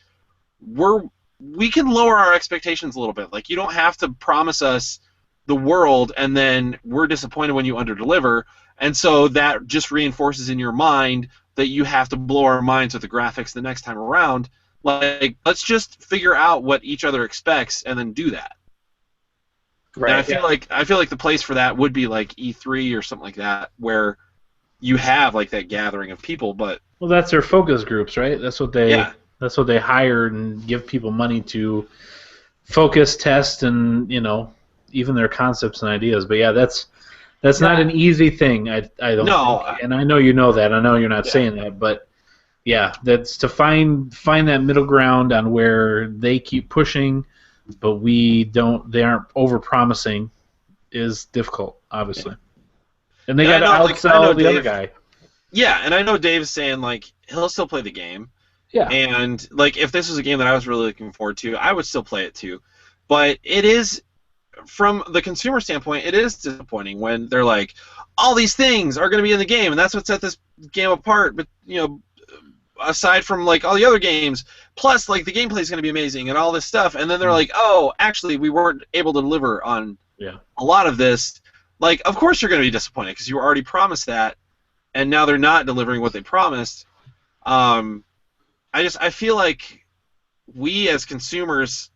[SPEAKER 3] we can lower our expectations a little bit. Like, you don't have to promise us the world and then we're disappointed when you underdeliver. And so that just reinforces in your mind that you have to blow our minds with the graphics the next time around. Like, let's just figure out what each other expects and then do that. Right. And I feel like the place for that would be like E3 or something like that, where you have like that gathering of people. But
[SPEAKER 2] well, that's their focus groups, right? That's what they hire and give people money to focus, test, and even their concepts and ideas. But yeah, that's not an easy thing. I don't think. And I know you know that. I know you're not saying that, but yeah, that's to find that middle ground on where they keep pushing, but they aren't over promising is difficult, obviously. Yeah. And they got to outsell the other guy.
[SPEAKER 3] Yeah, and I know Dave's saying like he'll still play the game.
[SPEAKER 2] Yeah.
[SPEAKER 3] And like if this was a game that I was really looking forward to, I would still play it too. But it is, from the consumer standpoint, it is disappointing when they're like, all these things are going to be in the game, and that's what set this game apart. But aside from like all the other games, plus like the gameplay is going to be amazing and all this stuff, and then they're like, oh, actually we weren't able to deliver on a lot of this. Like, of course you're going to be disappointed because you already promised that, and now they're not delivering what they promised. I feel like we as consumers,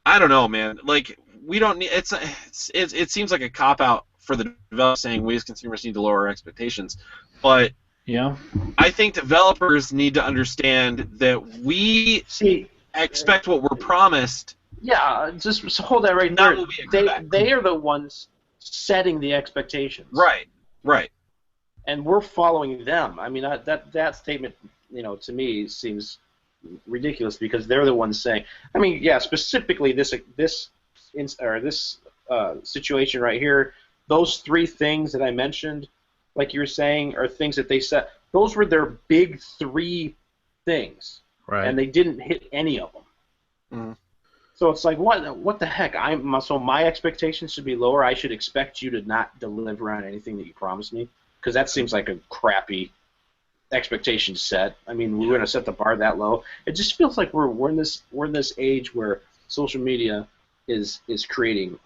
[SPEAKER 3] I don't know, man. Like, we don't need. It seems like a cop out for the developer saying we as consumers need to lower our expectations, but
[SPEAKER 2] yeah,
[SPEAKER 3] I think developers need to understand that we expect what we're promised.
[SPEAKER 1] Yeah, just hold that right there. They are the ones setting the expectations.
[SPEAKER 3] Right.
[SPEAKER 1] And we're following them. I mean, that statement, to me seems ridiculous because they're the ones saying. I mean, yeah, specifically this situation right here, those three things that I mentioned, like you were saying, are things that they set. Those were their big three things,
[SPEAKER 2] right?
[SPEAKER 1] And they didn't hit any of them.
[SPEAKER 3] Mm.
[SPEAKER 1] So it's like, what the heck? So my expectations should be lower. I should expect you to not deliver on anything that you promised me, because that seems like a crappy expectation set. I mean, we're going to set the bar that low. It just feels like we're in this age where social media is creating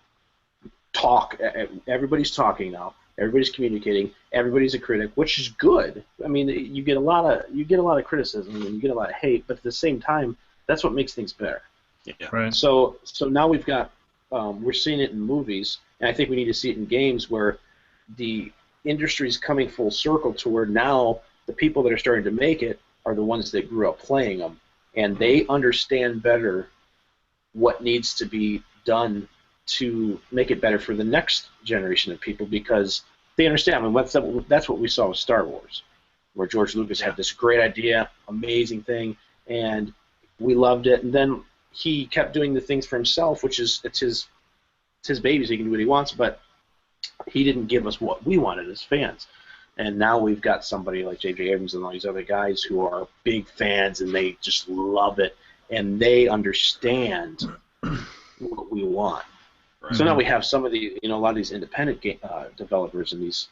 [SPEAKER 1] talk. Everybody's talking now. Everybody's communicating. Everybody's a critic, which is good. I mean, you get a lot of criticism and you get a lot of hate, but at the same time, that's what makes things better.
[SPEAKER 3] Yeah.
[SPEAKER 2] Right.
[SPEAKER 1] So now we've got we're seeing it in movies, and I think we need to see it in games where the industry's coming full circle to where now the people that are starting to make it are the ones that grew up playing them, and they understand better what needs to be done to make it better for the next generation of people, because they understand. I mean, that's what we saw with Star Wars, where George Lucas had this great idea, amazing thing, and we loved it, and then he kept doing the things for himself, which is it's his baby, so he can do what he wants, but he didn't give us what we wanted as fans. And now we've got somebody like J.J. Abrams and all these other guys who are big fans, and they just love it, and they understand what we want. Right. So now we have some of the, a lot of these independent developers and these,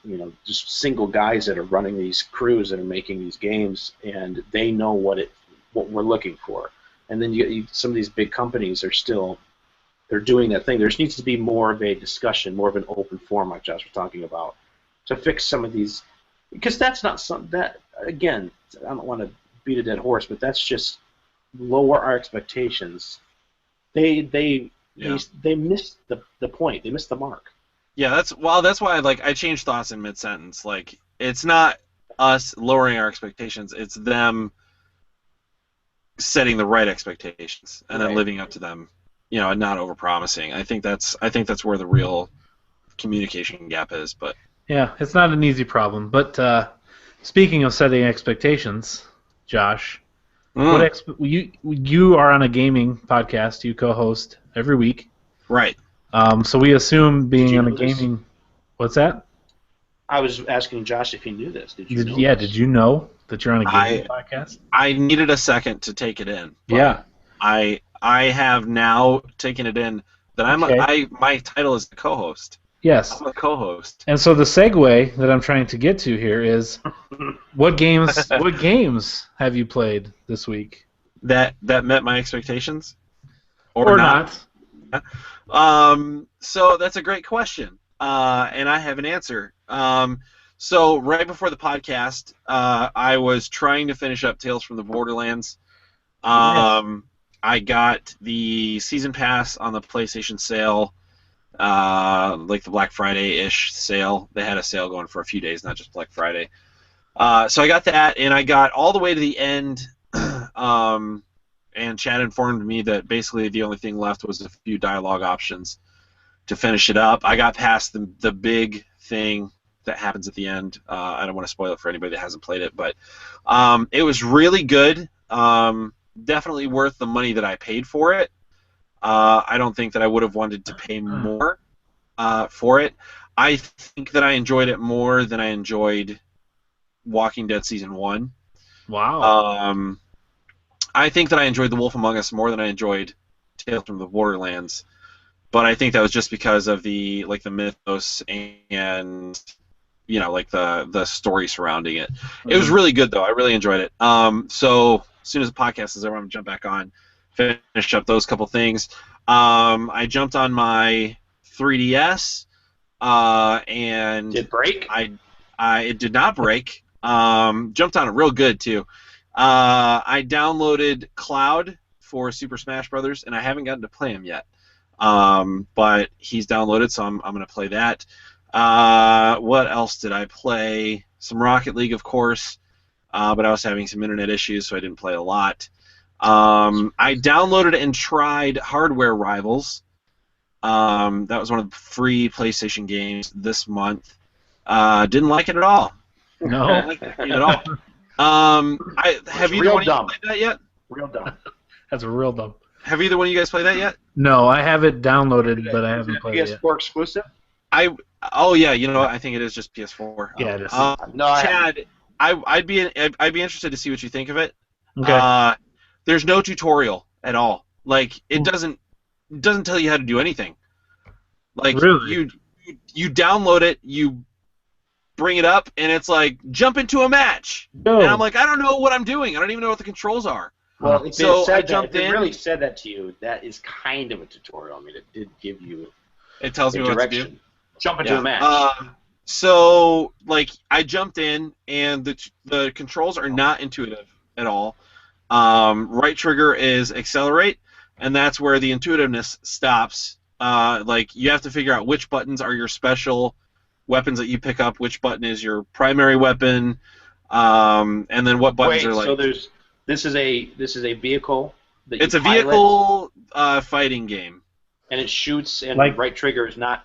[SPEAKER 1] just single guys that are running these crews that are making these games, and they know what we're looking for. And then you some of these big companies they're doing that thing. There needs to be more of a discussion, more of an open forum, like Josh was talking about, to fix some of these, because that's not something that, again, I don't want to beat a dead horse, but that's just lower our expectations. They missed the point. They missed the mark.
[SPEAKER 3] Yeah, that's why I changed thoughts in mid-sentence. Like, it's not us lowering our expectations, it's them setting the right expectations and then living up to them, and not overpromising. I think that's where the real communication gap is. But
[SPEAKER 2] yeah, it's not an easy problem. But speaking of setting expectations, Josh, you are on a gaming podcast. You co-host every week,
[SPEAKER 3] right?
[SPEAKER 2] So we assume being on a gaming. What's that?
[SPEAKER 1] I was asking Josh if he knew this. Did you know?
[SPEAKER 2] Yeah, did you know that you're on a gaming podcast?
[SPEAKER 3] I needed a second to take it in.
[SPEAKER 2] Yeah.
[SPEAKER 3] I have now taken it in that my title is the co-host.
[SPEAKER 2] Yes.
[SPEAKER 3] I'm a co-host.
[SPEAKER 2] And so the segue that I'm trying to get to here is, what games have you played this week?
[SPEAKER 3] That met my expectations?
[SPEAKER 2] Or not.
[SPEAKER 3] So that's a great question, and I have an answer. So right before the podcast, I was trying to finish up Tales from the Borderlands. I got the season pass on the PlayStation sale, like the Black Friday-ish sale. They had a sale going for a few days, not just Black Friday. So I got that, and I got all the way to the end. And Chad informed me that basically the only thing left was a few dialogue options to finish it up. I got past the big thing that happens at the end. I don't want to spoil it for anybody that hasn't played it, but it was really good. Definitely worth the money that I paid for it. I don't think that I would have wanted to pay more for it. I think that I enjoyed it more than I enjoyed Walking Dead Season 1.
[SPEAKER 2] Wow.
[SPEAKER 3] I think that I enjoyed The Wolf Among Us more than I enjoyed Tales from the Borderlands, but I think that was just because of the mythos and the story surrounding it. Mm-hmm. It was really good though. I really enjoyed it. So as soon as the podcast is over, I'm gonna jump back on, finish up those couple things. I jumped on my 3DS, and
[SPEAKER 1] did it break?
[SPEAKER 3] It did not break. Jumped on it real good too. I downloaded Cloud for Super Smash Brothers, and I haven't gotten to play him yet. But he's downloaded, so I'm going to play that. What else did I play? Some Rocket League, of course, but I was having some internet issues, so I didn't play a lot. I downloaded and tried Hardware Rivals. That was one of the free PlayStation games this month. Didn't like it at all.
[SPEAKER 2] No.
[SPEAKER 3] Didn't like the game at all. Have either one of you played that yet?
[SPEAKER 1] Real dumb.
[SPEAKER 2] That's real dumb.
[SPEAKER 3] Have either one of you guys played that yet?
[SPEAKER 2] No, I have it downloaded, but I haven't played it yet.
[SPEAKER 1] PS4 exclusive?
[SPEAKER 3] Oh yeah, you know what? I think it is just PS4.
[SPEAKER 2] Yeah, it is.
[SPEAKER 3] Chad, I'd be interested to see what you think of it.
[SPEAKER 2] Okay.
[SPEAKER 3] There's no tutorial at all. Like it doesn't tell you how to do anything. Like
[SPEAKER 2] really?
[SPEAKER 3] you download it, you bring it up, and it's like, jump into a match.
[SPEAKER 2] No.
[SPEAKER 3] And I'm like, I don't know what I'm doing. I don't even know what the controls are.
[SPEAKER 1] Well, if
[SPEAKER 3] it
[SPEAKER 1] really said that to you, that is kind of a tutorial. I mean, it did give you
[SPEAKER 3] it tells me what to do.
[SPEAKER 1] Jump into a match.
[SPEAKER 3] So, like, I jumped in, and the controls are not intuitive at all. Right trigger is accelerate, and that's where the intuitiveness stops. Like, you have to figure out which buttons are your special weapons that you pick up, which button is your primary weapon, and then what buttons are like.
[SPEAKER 1] So this is a vehicle that
[SPEAKER 3] it's
[SPEAKER 1] you
[SPEAKER 3] a vehicle fighting game,
[SPEAKER 1] and it shoots, and
[SPEAKER 2] like,
[SPEAKER 1] right trigger is not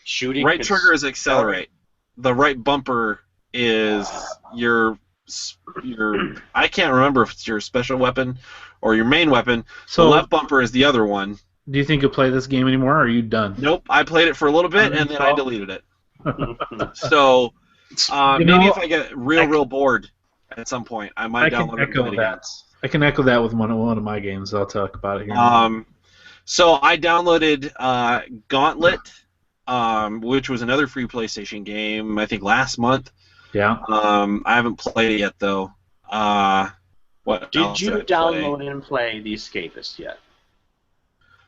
[SPEAKER 1] shooting.
[SPEAKER 3] Right trigger is accelerate. The right bumper is your I can't remember if it's your special weapon or your main weapon.
[SPEAKER 2] So
[SPEAKER 3] the left bumper is the other one.
[SPEAKER 2] Do you think you'll play this game anymore, or are you done?
[SPEAKER 3] Nope, I played it for a little bit and then I deleted it. So maybe if I get real bored at some point, I might download it again.
[SPEAKER 2] I can echo that with one of my games. I'll talk about it here.
[SPEAKER 3] So I downloaded Gauntlet, which was another free PlayStation game, I think last month.
[SPEAKER 2] Yeah.
[SPEAKER 3] I haven't played it yet though. What
[SPEAKER 1] did you download and play The Escapist yet?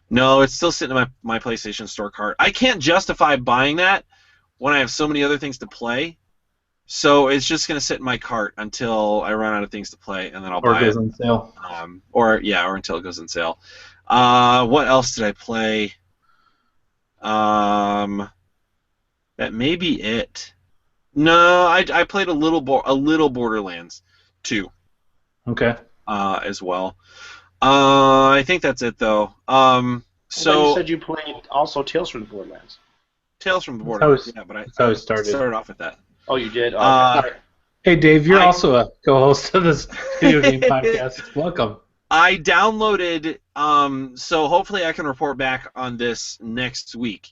[SPEAKER 3] No, it's still sitting in my PlayStation Store cart. I can't justify buying that when I have so many other things to play. So it's just going to sit in my cart until I run out of things to play, and then I'll buy it.
[SPEAKER 2] Or it goes on sale.
[SPEAKER 3] Or until it goes on sale. What else did I play? That may be it. No, I played a little Borderlands 2.
[SPEAKER 2] Okay.
[SPEAKER 3] As well. I think that's it though. So
[SPEAKER 1] you said you played also Tales from the Borderlands.
[SPEAKER 3] Tales from the Borderlands. Yeah, but I started off with that.
[SPEAKER 1] Oh, you did.
[SPEAKER 2] Hey, Dave, you're also a co-host of this video game podcast. Welcome.
[SPEAKER 3] I downloaded. So hopefully I can report back on this next week.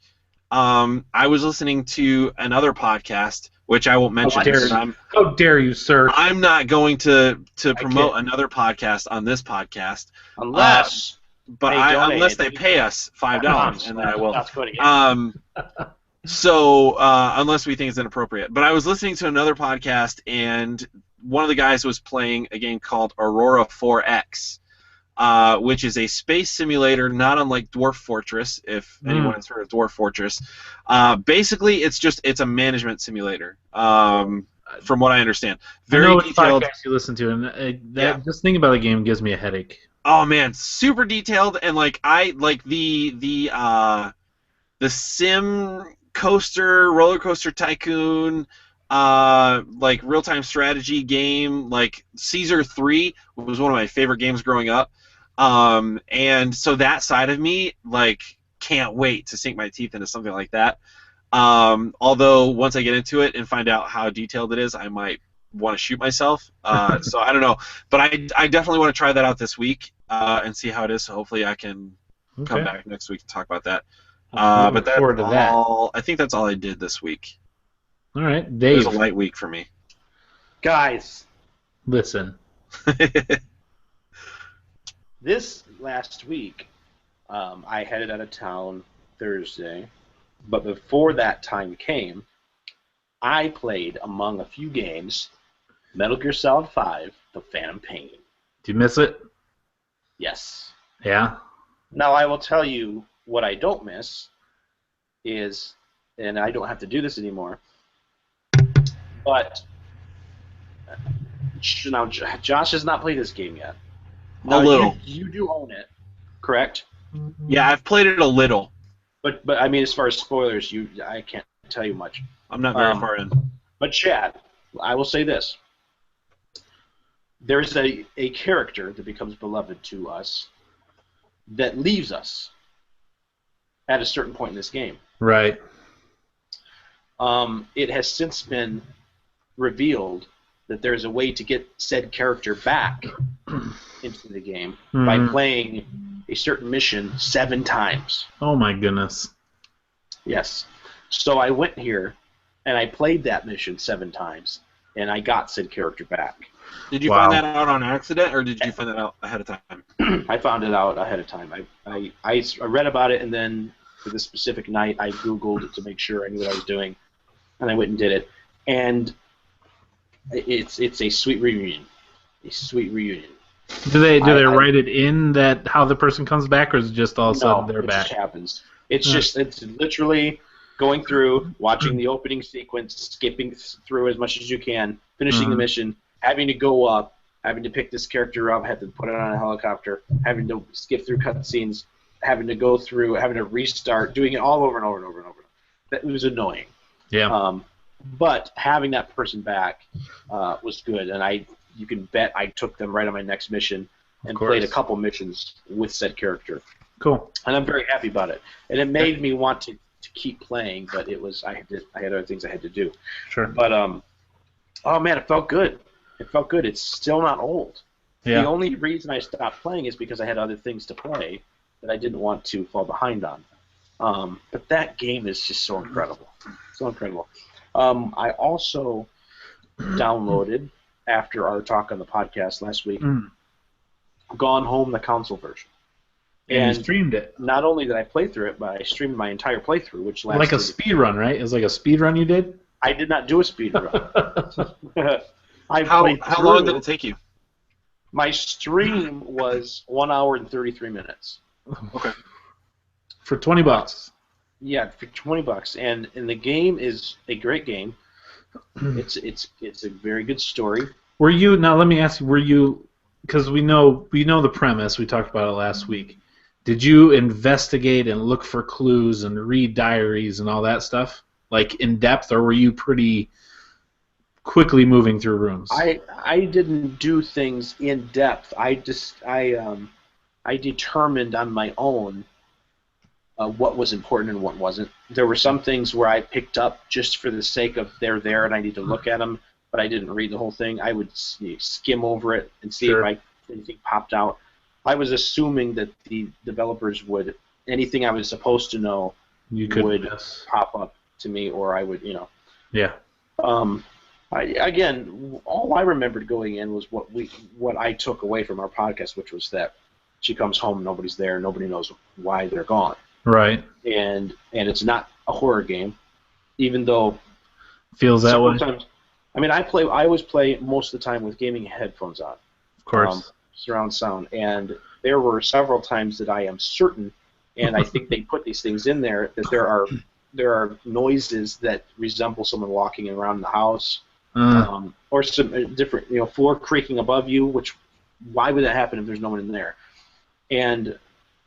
[SPEAKER 3] I was listening to another podcast, which I won't mention.
[SPEAKER 2] How dare you, sir?
[SPEAKER 3] I'm not going to promote another podcast on this podcast
[SPEAKER 1] unless
[SPEAKER 3] they pay us $5, and then I will. So, unless we think it's inappropriate. But I was listening to another podcast, and one of the guys was playing a game called Aurora 4X, which is a space simulator not unlike Dwarf Fortress, if anyone has heard of Dwarf Fortress. Basically, it's a management simulator, from what I understand. Very
[SPEAKER 2] I know which
[SPEAKER 3] detailed.
[SPEAKER 2] podcast you listen to, and just thinking about the game gives me a headache.
[SPEAKER 3] Oh man, super detailed, and like the sim coaster, roller coaster tycoon, like real-time strategy game, like Caesar 3 was one of my favorite games growing up. And so that side of me, like, can't wait to sink my teeth into something like that. Although once I get into it and find out how detailed it is, I might want to shoot myself. So I don't know, but I definitely want to try that out this week and see how it is. So hopefully I can come back next week to talk about that. But that's all. I think that's all I did this week.
[SPEAKER 2] All right, Dave.
[SPEAKER 3] It was a light week for me.
[SPEAKER 1] Guys,
[SPEAKER 2] listen.
[SPEAKER 1] This last week, I headed out of town Thursday, but before that time came, I played, among a few games, Metal Gear Solid 5, The Phantom Pain.
[SPEAKER 2] Do you miss it?
[SPEAKER 1] Yes.
[SPEAKER 2] Yeah?
[SPEAKER 1] Now, I will tell you what I don't miss is, and I don't have to do this anymore, but now Josh has not played this game yet.
[SPEAKER 3] A little.
[SPEAKER 1] You do own it, correct?
[SPEAKER 3] Yeah, I've played it a little.
[SPEAKER 1] But I mean, as far as spoilers, I can't tell you much.
[SPEAKER 3] I'm not very far in.
[SPEAKER 1] But Chad, I will say this: there's a character that becomes beloved to us that leaves us at a certain point in this game.
[SPEAKER 2] Right.
[SPEAKER 1] It has since been revealed that there's a way to get said character back into the game by playing a certain mission 7 times.
[SPEAKER 2] Oh my goodness.
[SPEAKER 1] Yes. So I went here and I played that mission 7 times and I got said character back.
[SPEAKER 3] Did you find that out on accident, or did you find that out ahead of time?
[SPEAKER 1] I found it out ahead of time. I read about it, and then for this specific night I Googled to make sure I knew what I was doing, and I went and did it. And it's a sweet reunion. A sweet reunion.
[SPEAKER 2] Do they write it in that how the person comes back, or is it just all of a sudden they're back?
[SPEAKER 1] It just happens. It's literally going through, watching the opening sequence, skipping through as much as you can, finishing the mission, having to go up, having to pick this character up, having to put it on a helicopter, having to skip through cutscenes, having to go through, having to restart, doing it all over and over and over and over. That was annoying.
[SPEAKER 2] Yeah.
[SPEAKER 1] But having that person back was good, and you can bet I took them right on my next mission and played a couple missions with said character.
[SPEAKER 2] Cool.
[SPEAKER 1] And I'm very happy about it. And it made me want to keep playing, but I had other things I had to do.
[SPEAKER 2] Sure.
[SPEAKER 1] But oh man, it felt good. It felt good. It's still not old. Yeah. The only reason I stopped playing is because I had other things to play that I didn't want to fall behind on. But that game is just so incredible. So incredible. I also downloaded, after our talk on the podcast last week, Gone Home, the console version.
[SPEAKER 2] And you streamed it. Not
[SPEAKER 1] only did I play through it, but I streamed my entire playthrough, which lasted...
[SPEAKER 2] Like a speed run, right? It was like a speed run you did?
[SPEAKER 1] I did not do a speed run.
[SPEAKER 3] How long did it take you?
[SPEAKER 1] My stream was 1 hour and 33 minutes.
[SPEAKER 3] Okay.
[SPEAKER 2] For $20.
[SPEAKER 1] Yeah, for $20, and the game is a great game. It's a very good story.
[SPEAKER 2] Were you now? Let me ask you. Because we know the premise. We talked about it last week. Did you investigate and look for clues and read diaries and all that stuff, like in depth, or were you pretty quickly moving through rooms?
[SPEAKER 1] I didn't do things in depth. I determined on my own what was important and what wasn't. There were some things where I picked up just for the sake of they're there and I need to look at them, but I didn't read the whole thing. I would skim over it and see if anything popped out. I was assuming that the developers would, anything I was supposed to know would pop up to me, or I would,
[SPEAKER 2] Yeah.
[SPEAKER 1] Again, all I remembered going in was what I took away from our podcast, which was that she comes home, nobody's there, nobody knows why they're gone.
[SPEAKER 2] Right.
[SPEAKER 1] And it's not a horror game. even though
[SPEAKER 2] feels that way.
[SPEAKER 1] Times, I mean, I always play most of the time with gaming headphones on.
[SPEAKER 2] Of course.
[SPEAKER 1] Surround sound, and there were several times that I am certain, and I think they put these things in there, that there are noises that resemble someone walking around the house, or some different, floor creaking above you. Which, why would that happen if there's no one in there? And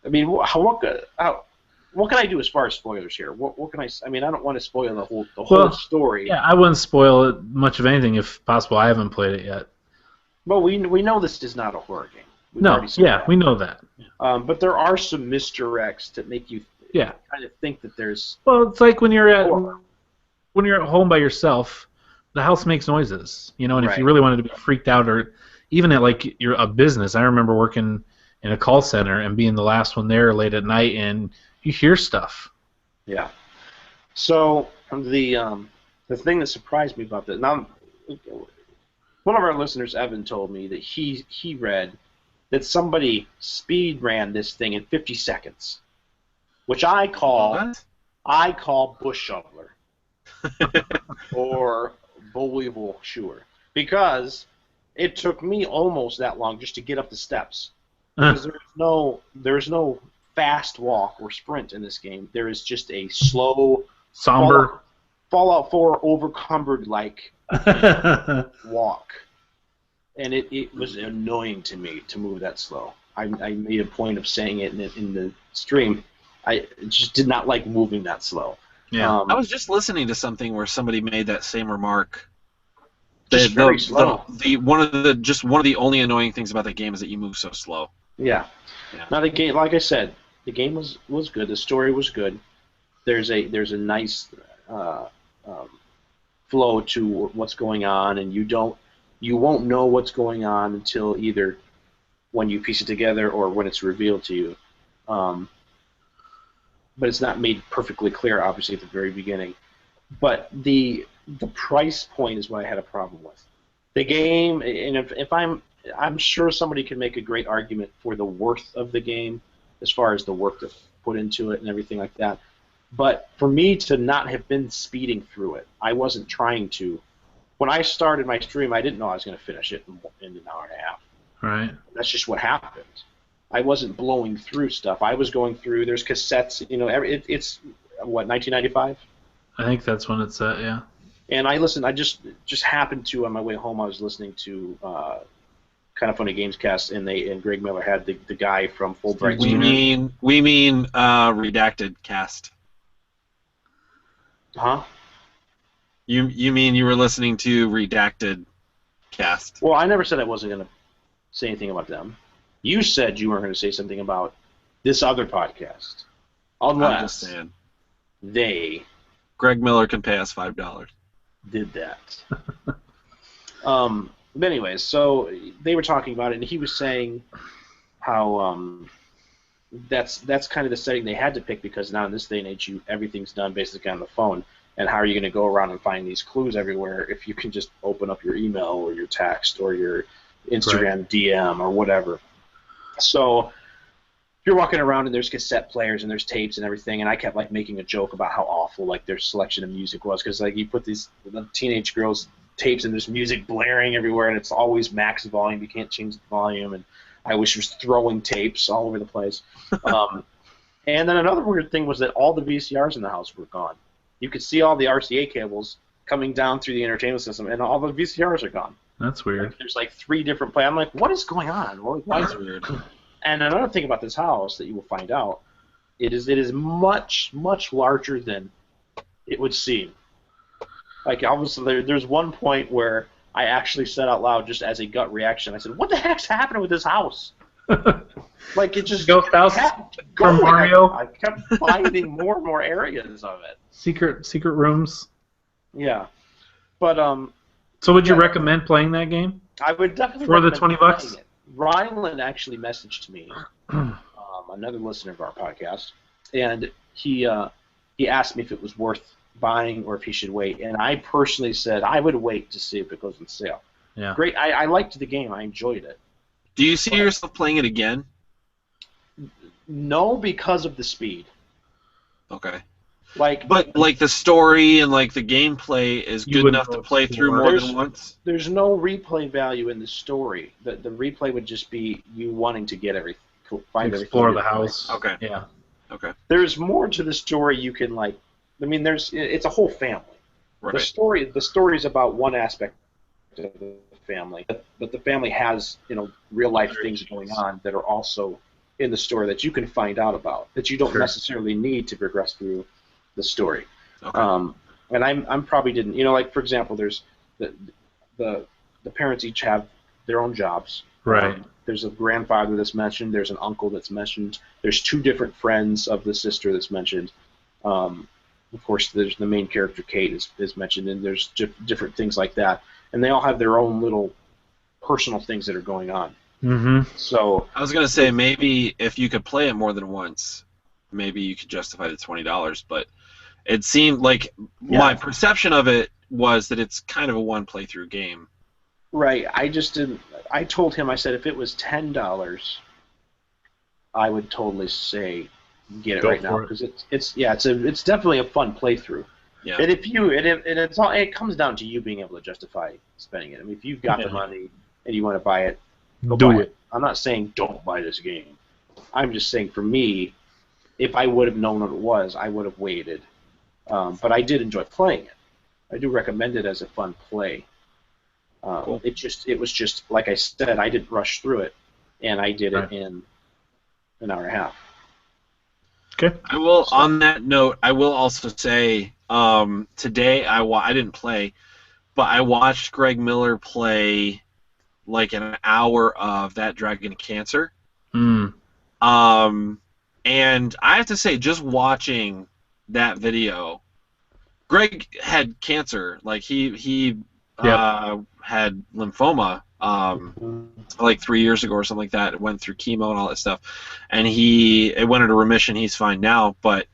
[SPEAKER 1] I mean, what can I do as far as spoilers here? What can I? I mean, I don't want to spoil the whole story.
[SPEAKER 2] Yeah, I wouldn't spoil it much of anything if possible. I haven't played it yet.
[SPEAKER 1] Well, we know this is not a horror game.
[SPEAKER 2] We know that.
[SPEAKER 1] But there are some misdirects that make you kind of think that there's.
[SPEAKER 2] Well, it's like when you're at home by yourself, the house makes noises, and if you really wanted to be freaked out, or even at like a business. I remember working in a call center and being the last one there late at night, and you hear stuff.
[SPEAKER 1] Yeah. So the thing that surprised me about that, now, one of our listeners, Evan, told me that he read that somebody speed ran this thing in 50 seconds, which I call bush shoveler or Bullweevil Shoer, because it took me almost that long just to get up the steps. Because there's no fast walk or sprint in this game. There is just a slow,
[SPEAKER 2] somber
[SPEAKER 1] Fallout 4 overcumbered like walk, and it was annoying to me to move that slow. I made a point of saying it in the stream. I just did not like moving that slow.
[SPEAKER 3] Yeah, I was just listening to something where somebody made that same remark.
[SPEAKER 1] Just very slow.
[SPEAKER 3] One of the only annoying things about the game is that you move so slow.
[SPEAKER 1] Yeah. Now the game, like I said, the game was good. The story was good. There's a nice flow to what's going on, and you won't know what's going on until either when you piece it together or when it's revealed to you. But it's not made perfectly clear, obviously, at the very beginning. But the price point is what I had a problem with. The game, and if I'm sure somebody can make a great argument for the worth of the game, as far as the work to put into it and everything like that. But for me to not have been speeding through it, I wasn't trying to. When I started my stream, I didn't know I was going to finish it in an hour and a half.
[SPEAKER 2] Right.
[SPEAKER 1] That's just what happened. I wasn't blowing through stuff. I was going through. There's cassettes. It's what, 1995.
[SPEAKER 2] I think that's when it's set. Yeah.
[SPEAKER 1] And I listened. I just happened to, on my way home, I was listening to Kind of Funny Games Cast, and Greg Miller had the guy from Fulbright.
[SPEAKER 3] We mean Redacted Cast.
[SPEAKER 1] Huh?
[SPEAKER 3] You mean you were listening to Redacted Cast?
[SPEAKER 1] Well, I never said I wasn't going to say anything about them. You said you weren't going to say something about this other podcast, unless they.
[SPEAKER 3] Greg Miller can pay us $5.
[SPEAKER 1] Did that. But anyways, so they were talking about it, and he was saying how that's kind of the setting they had to pick, because now in this day and age, everything's done basically on the phone. And how are you going to go around and find these clues everywhere if you can just open up your email or your text or your Instagram DM or whatever? So you're walking around and there's cassette players and there's tapes and everything, and I kept like making a joke about how awful like their selection of music was, because like you put the teenage girls' tapes and there's music blaring everywhere and it's always max volume. You can't change the volume, and I was just throwing tapes all over the place. And then another weird thing was that all the VCRs in the house were gone. You could see all the RCA cables coming down through the entertainment system, and all the VCRs are gone.
[SPEAKER 2] That's weird.
[SPEAKER 1] Like, there's like 3 different play. I'm like, what is going on? Why is it weird? And another thing about this house that you will find out, it is much, much larger than it would seem. Like, obviously, there's one point where I actually said out loud, just as a gut reaction, I said, what the heck's happening with this house? Like, it just
[SPEAKER 2] Ghost House from Mario.
[SPEAKER 1] I kept finding more and more areas of it.
[SPEAKER 2] Secret rooms.
[SPEAKER 1] Yeah, but
[SPEAKER 2] So would you recommend playing that game?
[SPEAKER 1] I would definitely
[SPEAKER 2] for the
[SPEAKER 1] recommend
[SPEAKER 2] $20.
[SPEAKER 1] It. Ryland actually messaged me, another listener of our podcast, and he asked me if it was worth buying or if he should wait, and I personally said I would wait to see if it goes on sale.
[SPEAKER 2] Yeah.
[SPEAKER 1] Great. I liked the game. I enjoyed it.
[SPEAKER 3] Do you see yourself playing it again?
[SPEAKER 1] No, because of the speed.
[SPEAKER 3] Okay. But like the story and like the gameplay is good enough to play through more than once.
[SPEAKER 1] There's no replay value in the story. The replay would just be you wanting to get everything,
[SPEAKER 2] explore the house.
[SPEAKER 3] Okay.
[SPEAKER 2] Yeah.
[SPEAKER 3] Okay.
[SPEAKER 1] There's more to the story. You can it's a whole family.
[SPEAKER 3] Right.
[SPEAKER 1] The story is about one aspect of the family, but the family has real life things going on that are also in the story that you can find out about that you don't necessarily need to progress through the story.
[SPEAKER 3] Okay.
[SPEAKER 1] And I'm probably didn't like, for example, there's the parents each have their own jobs.
[SPEAKER 2] Right.
[SPEAKER 1] There's a grandfather that's mentioned. There's an uncle that's mentioned. There's two different friends of the sister that's mentioned. Of course, there's the main character, Kate, is mentioned, and there's different things like that. And they all have their own little personal things that are going on.
[SPEAKER 2] Mm-hmm.
[SPEAKER 1] So
[SPEAKER 3] I was going to say, maybe if you could play it more than once, maybe you could justify the $20, but it seemed like my perception of it was that it's kind of a one playthrough game.
[SPEAKER 1] Right. I just didn't. I told him, I said, if it was $10, I would totally say get it right now, because it's definitely a fun playthrough.
[SPEAKER 3] Yeah.
[SPEAKER 1] And it comes down to you being able to justify spending it. I mean, if you've got the money and you want to buy it, go buy it. I'm not saying don't buy this game. I'm just saying, for me, if I would have known what it was, I would have waited. But I did enjoy playing it. I do recommend it as a fun play.
[SPEAKER 3] Cool.
[SPEAKER 1] It was just like I said, I didn't rush through it, and I did it in an hour and a half.
[SPEAKER 2] Okay.
[SPEAKER 3] On that note, I will also say today I didn't play, but I watched Greg Miller play like an hour of that Dragon Cancer.
[SPEAKER 2] Mm.
[SPEAKER 3] And I have to say, just watching that video, Greg had cancer. Like he had lymphoma like 3 years ago or something like that. It went through chemo and all that stuff, and it went into remission. He's fine now, but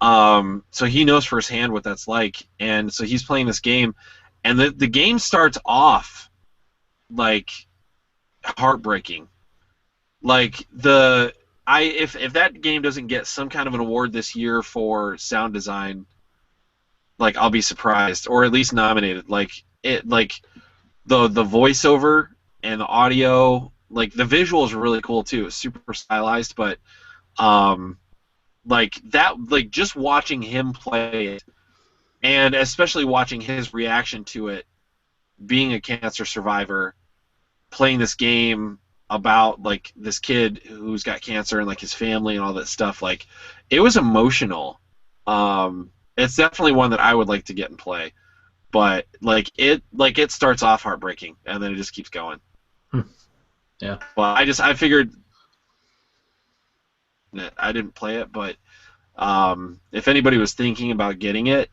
[SPEAKER 3] so he knows firsthand what that's like, and so he's playing this game, and the game starts off like heartbreaking. Like if that game doesn't get some kind of an award this year for sound design, like I'll be surprised, or at least nominated. Like the voiceover and the audio, like the visuals are really cool too. It's super stylized, but just watching him play it, and especially watching his reaction to it, being a cancer survivor, playing this game about like this kid who's got cancer and like his family and all that stuff, like it was emotional. It's definitely one that I would like to get and play, but it starts off heartbreaking and then it just keeps going.
[SPEAKER 2] Yeah.
[SPEAKER 3] Well, I figured that I didn't play it, but if anybody was thinking about getting it,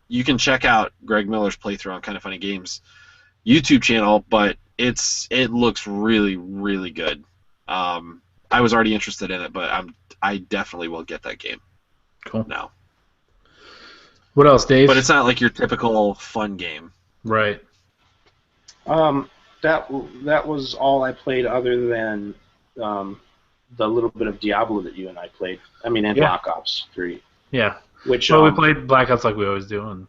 [SPEAKER 3] you can check out Greg Miller's playthrough on Kind of Funny Games YouTube channel, but it looks really, really good. I was already interested in it, but I definitely will get that game.
[SPEAKER 2] Cool.
[SPEAKER 3] Now.
[SPEAKER 2] What else, Dave?
[SPEAKER 3] But it's not like your typical fun game.
[SPEAKER 2] Right.
[SPEAKER 1] That was all I played, other than the little bit of Diablo that you and I played. I mean, and Black Ops 3.
[SPEAKER 2] Yeah.
[SPEAKER 1] Which
[SPEAKER 2] we played Black Ops like we always do. And...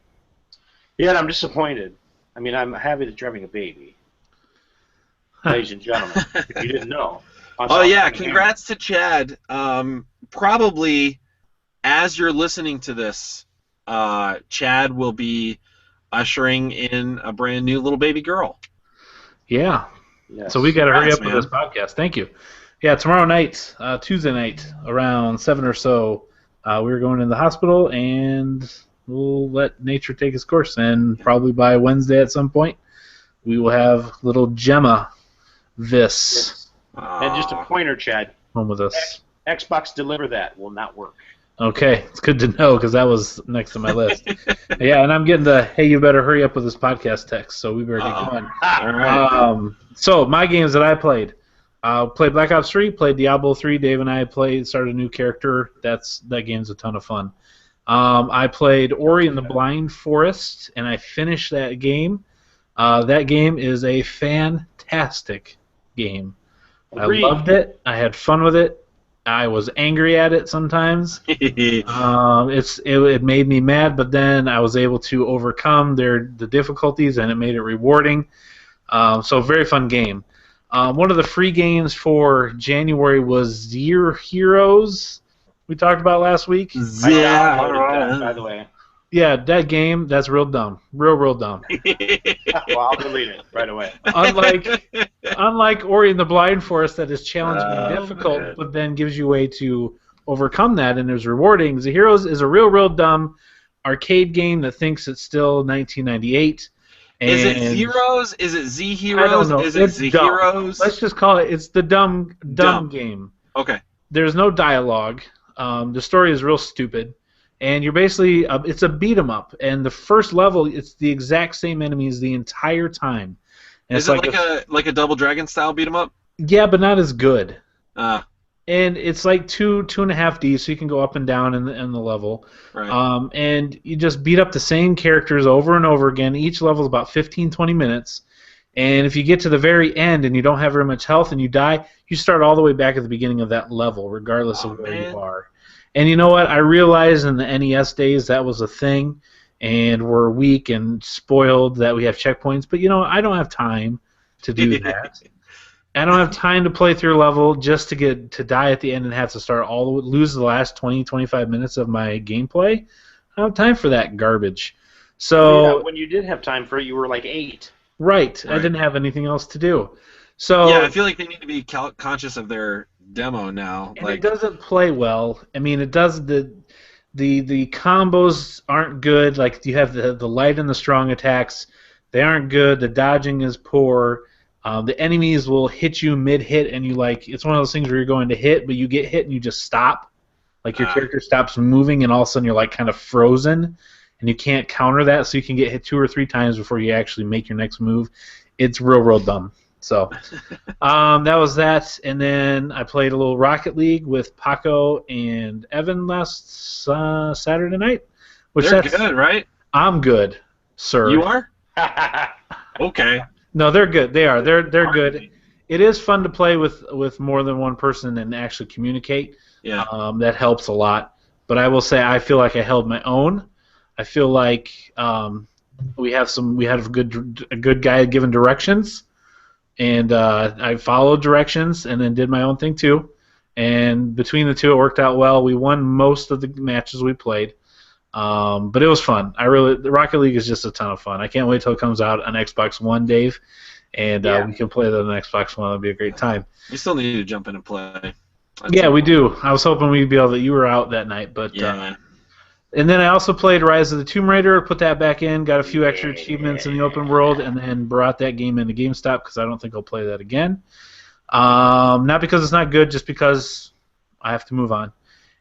[SPEAKER 1] Yeah, and I'm disappointed. I mean, I'm happy that you're having a baby. Ladies and gentlemen, if you didn't know.
[SPEAKER 3] Oh, yeah, congrats to Chad. Probably, as you're listening to this, Chad will be ushering in a brand new little baby girl.
[SPEAKER 2] Yeah.
[SPEAKER 1] Yes.
[SPEAKER 2] So we got to hurry up with this podcast. Thank you. Yeah, tomorrow night, Tuesday night, around 7 or so, we're going to the hospital, and we'll let nature take its course. And probably by Wednesday at some point, we will have little Gemma this.
[SPEAKER 1] And just a pointer, Chad.
[SPEAKER 2] Home with us.
[SPEAKER 1] Xbox Deliver That will not work.
[SPEAKER 2] Okay, it's good to know because that was next to my list. Yeah, and I'm getting the hey, you better hurry up with this podcast text, so we better get going.
[SPEAKER 3] All right.
[SPEAKER 2] So my games that I played, played Black Ops 3, played Diablo 3. Dave and I started a new character. That game's a ton of fun. I played Ori and the Blind Forest, and I finished that game. That game is a fantastic game.
[SPEAKER 1] Agreed.
[SPEAKER 2] I loved it. I had fun with it. I was angry at it sometimes. It made me mad, but then I was able to overcome the difficulties, and it made it rewarding. So very fun game. One of the free games for January was Zero Heroes. We talked about last week.
[SPEAKER 1] Yeah, by the way.
[SPEAKER 2] Yeah, that game, that's real dumb. Real dumb.
[SPEAKER 1] Well, I'll delete it right away.
[SPEAKER 2] Unlike Ori and the Blind Forest, that is challenging and difficult, but then gives you a way to overcome that, and is rewarding. The Heroes is a real dumb arcade game that thinks it's still 1998.
[SPEAKER 3] Is it Zeros? Is it Z Heroes?
[SPEAKER 2] I don't know.
[SPEAKER 3] Is it Z Heroes?
[SPEAKER 2] Let's just call it. It's the dumb game.
[SPEAKER 3] Okay.
[SPEAKER 2] There's no dialogue. The story is real stupid. And you're basically, it's a beat 'em up, and the first level, it's the exact same enemies the entire time. And
[SPEAKER 3] is it like a Double Dragon style beat 'em up?
[SPEAKER 2] Yeah, but not as good.
[SPEAKER 3] And
[SPEAKER 2] it's like 2.5D, so you can go up and down in the level.
[SPEAKER 3] Right.
[SPEAKER 2] And you just beat up the same characters over and over again. Each level is about 15-20 minutes. And if you get to the very end and you don't have very much health and you die, you start all the way back at the beginning of that level, regardless of where you are. And you know what? I realized in the NES days that was a thing, and we're weak and spoiled that we have checkpoints. But, I don't have time to do that. I don't have time to play through a level just to die at the end and have to start lose the last 20-25 minutes of my gameplay. I don't have time for that garbage. So
[SPEAKER 1] when you did have time for it, you were like 8.
[SPEAKER 2] Right. I didn't have anything else to do. So
[SPEAKER 3] yeah, I feel like they need to be conscious of their demo now.
[SPEAKER 2] And it doesn't play well. I mean, it does the combos aren't good. Like you have the light and the strong attacks, they aren't good. The dodging is poor. The enemies will hit you mid-hit, and it's one of those things where you're going to hit, but you get hit and you just stop. Like your character stops moving, and all of a sudden you're kind of frozen, and you can't counter that, so you can get hit 2 or 3 times before you actually make your next move. It's real dumb. So that was that, and then I played a little Rocket League with Paco and Evan last Saturday night.
[SPEAKER 3] They're good, right?
[SPEAKER 2] I'm good, sir.
[SPEAKER 3] You are? Okay.
[SPEAKER 2] No, they're good. They are. They're good. It is fun to play with more than one person and actually communicate.
[SPEAKER 3] Yeah.
[SPEAKER 2] That helps a lot. But I will say I feel like I held my own. I feel like we had a good guy giving directions. And I followed directions and then did my own thing too. And between the two, it worked out well. We won most of the matches we played. But it was fun. The Rocket League is just a ton of fun. I can't wait till it comes out on Xbox One, Dave. And we can play that on Xbox One. It'll be a great time.
[SPEAKER 3] We still need to jump in and play.
[SPEAKER 2] We do. I was hoping we'd be able to. You were out that night, but
[SPEAKER 3] yeah.
[SPEAKER 2] And then I also played Rise of the Tomb Raider, put that back in, got a few extra achievements in the open world, and then brought that game into GameStop because I don't think I'll play that again. Not because it's not good, just because I have to move on.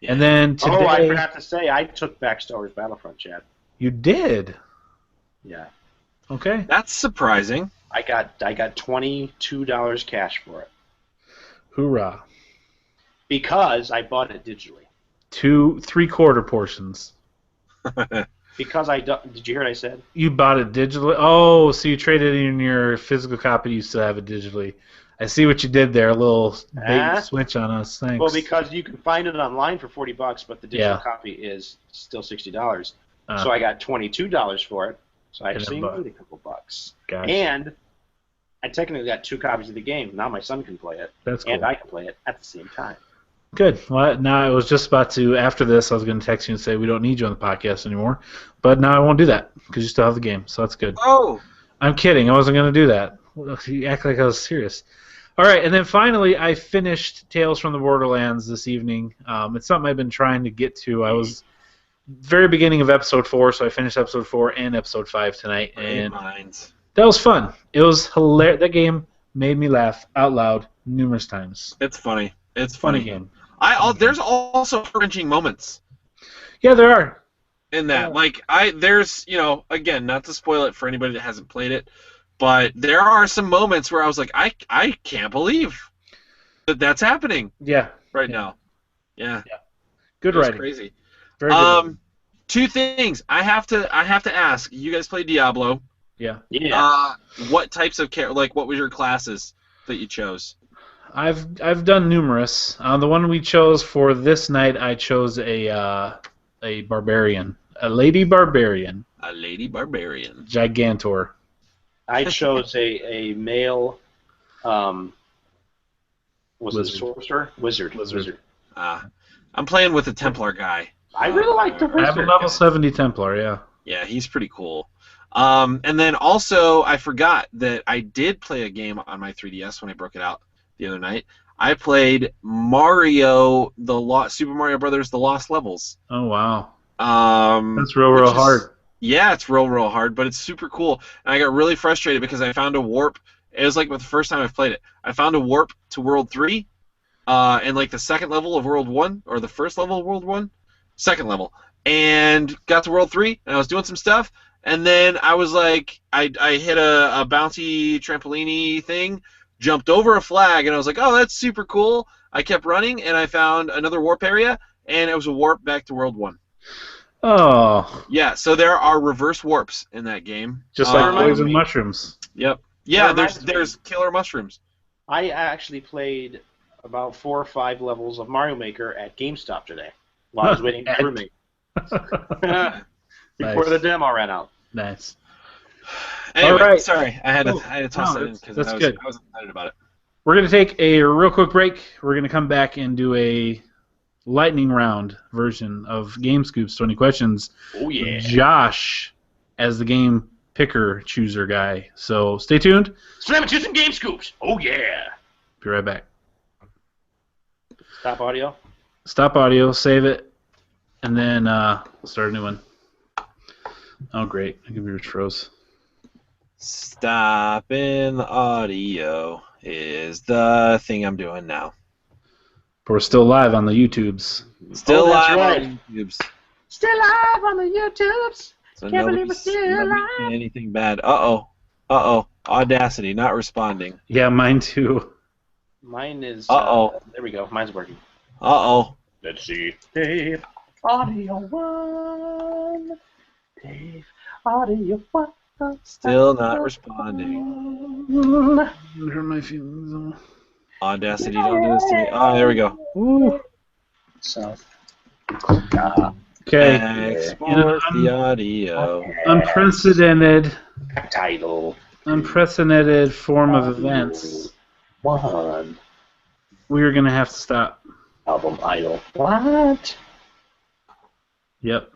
[SPEAKER 2] Yeah. And then today...
[SPEAKER 1] Oh, I forgot to say, I took back Star Wars Battlefront, Chad.
[SPEAKER 2] You did?
[SPEAKER 1] Yeah.
[SPEAKER 2] Okay.
[SPEAKER 3] That's surprising.
[SPEAKER 1] I got $22 cash for it.
[SPEAKER 2] Hoorah.
[SPEAKER 1] Because I bought it digitally.
[SPEAKER 2] 2 3/4 portions.
[SPEAKER 1] Because did you hear what I said?
[SPEAKER 2] You bought it digitally? Oh, so you traded in your physical copy, you still have it digitally. I see what you did there, a little bait switch on us. Thanks.
[SPEAKER 1] Well, because you can find it online for $40, but the digital copy is still $60. So I got $22 for it. So I actually made a couple bucks.
[SPEAKER 2] Gotcha.
[SPEAKER 1] And I technically got 2 copies of the game. Now my son can play it.
[SPEAKER 2] That's cool.
[SPEAKER 1] And I can play it at the same time.
[SPEAKER 2] Good. Well, now I was just about to, after this, I was going to text you and say we don't need you on the podcast anymore. But now I won't do that because you still have the game, so that's good.
[SPEAKER 3] Oh!
[SPEAKER 2] I'm kidding. I wasn't going to do that. You act like I was serious. All right, and then finally I finished Tales from the Borderlands this evening. It's something I've been trying to get to. I was very beginning of Episode 4, so I finished Episode 4 and Episode 5 tonight. And that was fun. It was hilarious. That game made me laugh out loud numerous times.
[SPEAKER 3] It's funny. It's
[SPEAKER 2] funny
[SPEAKER 3] funny.
[SPEAKER 2] Game.
[SPEAKER 3] There's also wrenching moments.
[SPEAKER 2] Yeah, there are.
[SPEAKER 3] In that, there's, again, not to spoil it for anybody that hasn't played it, but there are some moments where I was like, I can't believe that's happening.
[SPEAKER 2] Yeah.
[SPEAKER 3] Right now. Yeah.
[SPEAKER 2] Good writing.
[SPEAKER 3] Crazy.
[SPEAKER 2] Very good.
[SPEAKER 3] 2 things I have to ask. You guys play Diablo?
[SPEAKER 2] Yeah.
[SPEAKER 1] Yeah.
[SPEAKER 3] What types of what was your classes that you chose?
[SPEAKER 2] I've done numerous. The one we chose for this night, I chose a barbarian, a lady barbarian.
[SPEAKER 3] A lady barbarian.
[SPEAKER 2] Gigantor.
[SPEAKER 1] I chose a male. Was it sorcerer? Wizard.
[SPEAKER 3] I'm playing with the Templar guy.
[SPEAKER 1] I really like the wizard.
[SPEAKER 2] I have a level 70 Templar. Yeah.
[SPEAKER 3] Yeah, he's pretty cool. And then also, I forgot that I did play a game on my 3DS when I broke it out the other night. I played Super Mario Brothers: The Lost Levels.
[SPEAKER 2] Oh wow.
[SPEAKER 3] That's
[SPEAKER 2] real hard.
[SPEAKER 3] Yeah, it's real hard, but it's super cool. And I got really frustrated because I found a warp. It was like the first time I've played it. I found a warp to World 3, and like the second level of World 1, or the first level of World 1, second level, and got to World 3, and I was doing some stuff, and then I was like, I hit a bouncy trampoline thing, jumped over a flag, and I was like, oh, that's super cool. I kept running, and I found another warp area, and it was a warp back to World 1.
[SPEAKER 2] Oh.
[SPEAKER 3] Yeah, so there are reverse warps in that game.
[SPEAKER 2] Just like poison mushrooms.
[SPEAKER 3] Yep. Yeah, there's killer mushrooms.
[SPEAKER 1] I actually played about 4 or 5 levels of Mario Maker at GameStop today while I was waiting for roommate. Before the demo ran out.
[SPEAKER 2] Nice.
[SPEAKER 3] Anyway,
[SPEAKER 2] all right.
[SPEAKER 3] Sorry, I had to toss that in because I was excited about it.
[SPEAKER 2] We're going to take a real quick break. We're going to come back and do a lightning round version of Game Scoops 20 Questions.
[SPEAKER 1] Oh, yeah.
[SPEAKER 2] Josh as the game picker chooser guy. So stay tuned.
[SPEAKER 1] Slam it to some Game Scoops. Oh, yeah.
[SPEAKER 2] Be right back.
[SPEAKER 1] Stop audio.
[SPEAKER 2] Stop audio, save it, and then start a new one. Oh, great. My computer's froze.
[SPEAKER 3] Stopping the audio is the thing I'm doing now.
[SPEAKER 2] But we're still live on the YouTubes.
[SPEAKER 3] Still live
[SPEAKER 1] right.
[SPEAKER 3] on the YouTubes.
[SPEAKER 1] Still live on the YouTubes.
[SPEAKER 3] So
[SPEAKER 1] Can't believe we're still alive.
[SPEAKER 3] Anything bad. Uh-oh. Audacity, not responding.
[SPEAKER 2] Yeah, mine too.
[SPEAKER 1] Mine is... there we go. Mine's working.
[SPEAKER 3] Uh-oh.
[SPEAKER 1] Let's see. Dave, audio 1. Dave, audio 1.
[SPEAKER 3] Still not responding.
[SPEAKER 2] Hurt my feelings.
[SPEAKER 3] Audacity, don't do this to me. Oh, there we go.
[SPEAKER 2] Woo.
[SPEAKER 1] South.
[SPEAKER 2] Okay.
[SPEAKER 3] Export the audio.
[SPEAKER 2] Unprecedented
[SPEAKER 1] Title.
[SPEAKER 2] form of events.
[SPEAKER 1] 1.
[SPEAKER 2] We're going to have to stop.
[SPEAKER 1] Album idol. What?
[SPEAKER 2] Yep.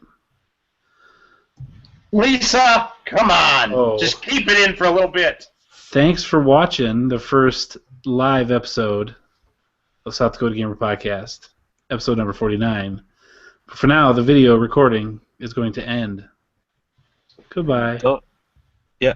[SPEAKER 1] Lisa, come on.
[SPEAKER 2] Oh.
[SPEAKER 1] Just keep it in for a little bit.
[SPEAKER 2] Thanks for watching the first live episode of South Dakota Gamer Podcast, episode number 49. But for now, the video recording is going to end. Goodbye.
[SPEAKER 3] Oh, yeah.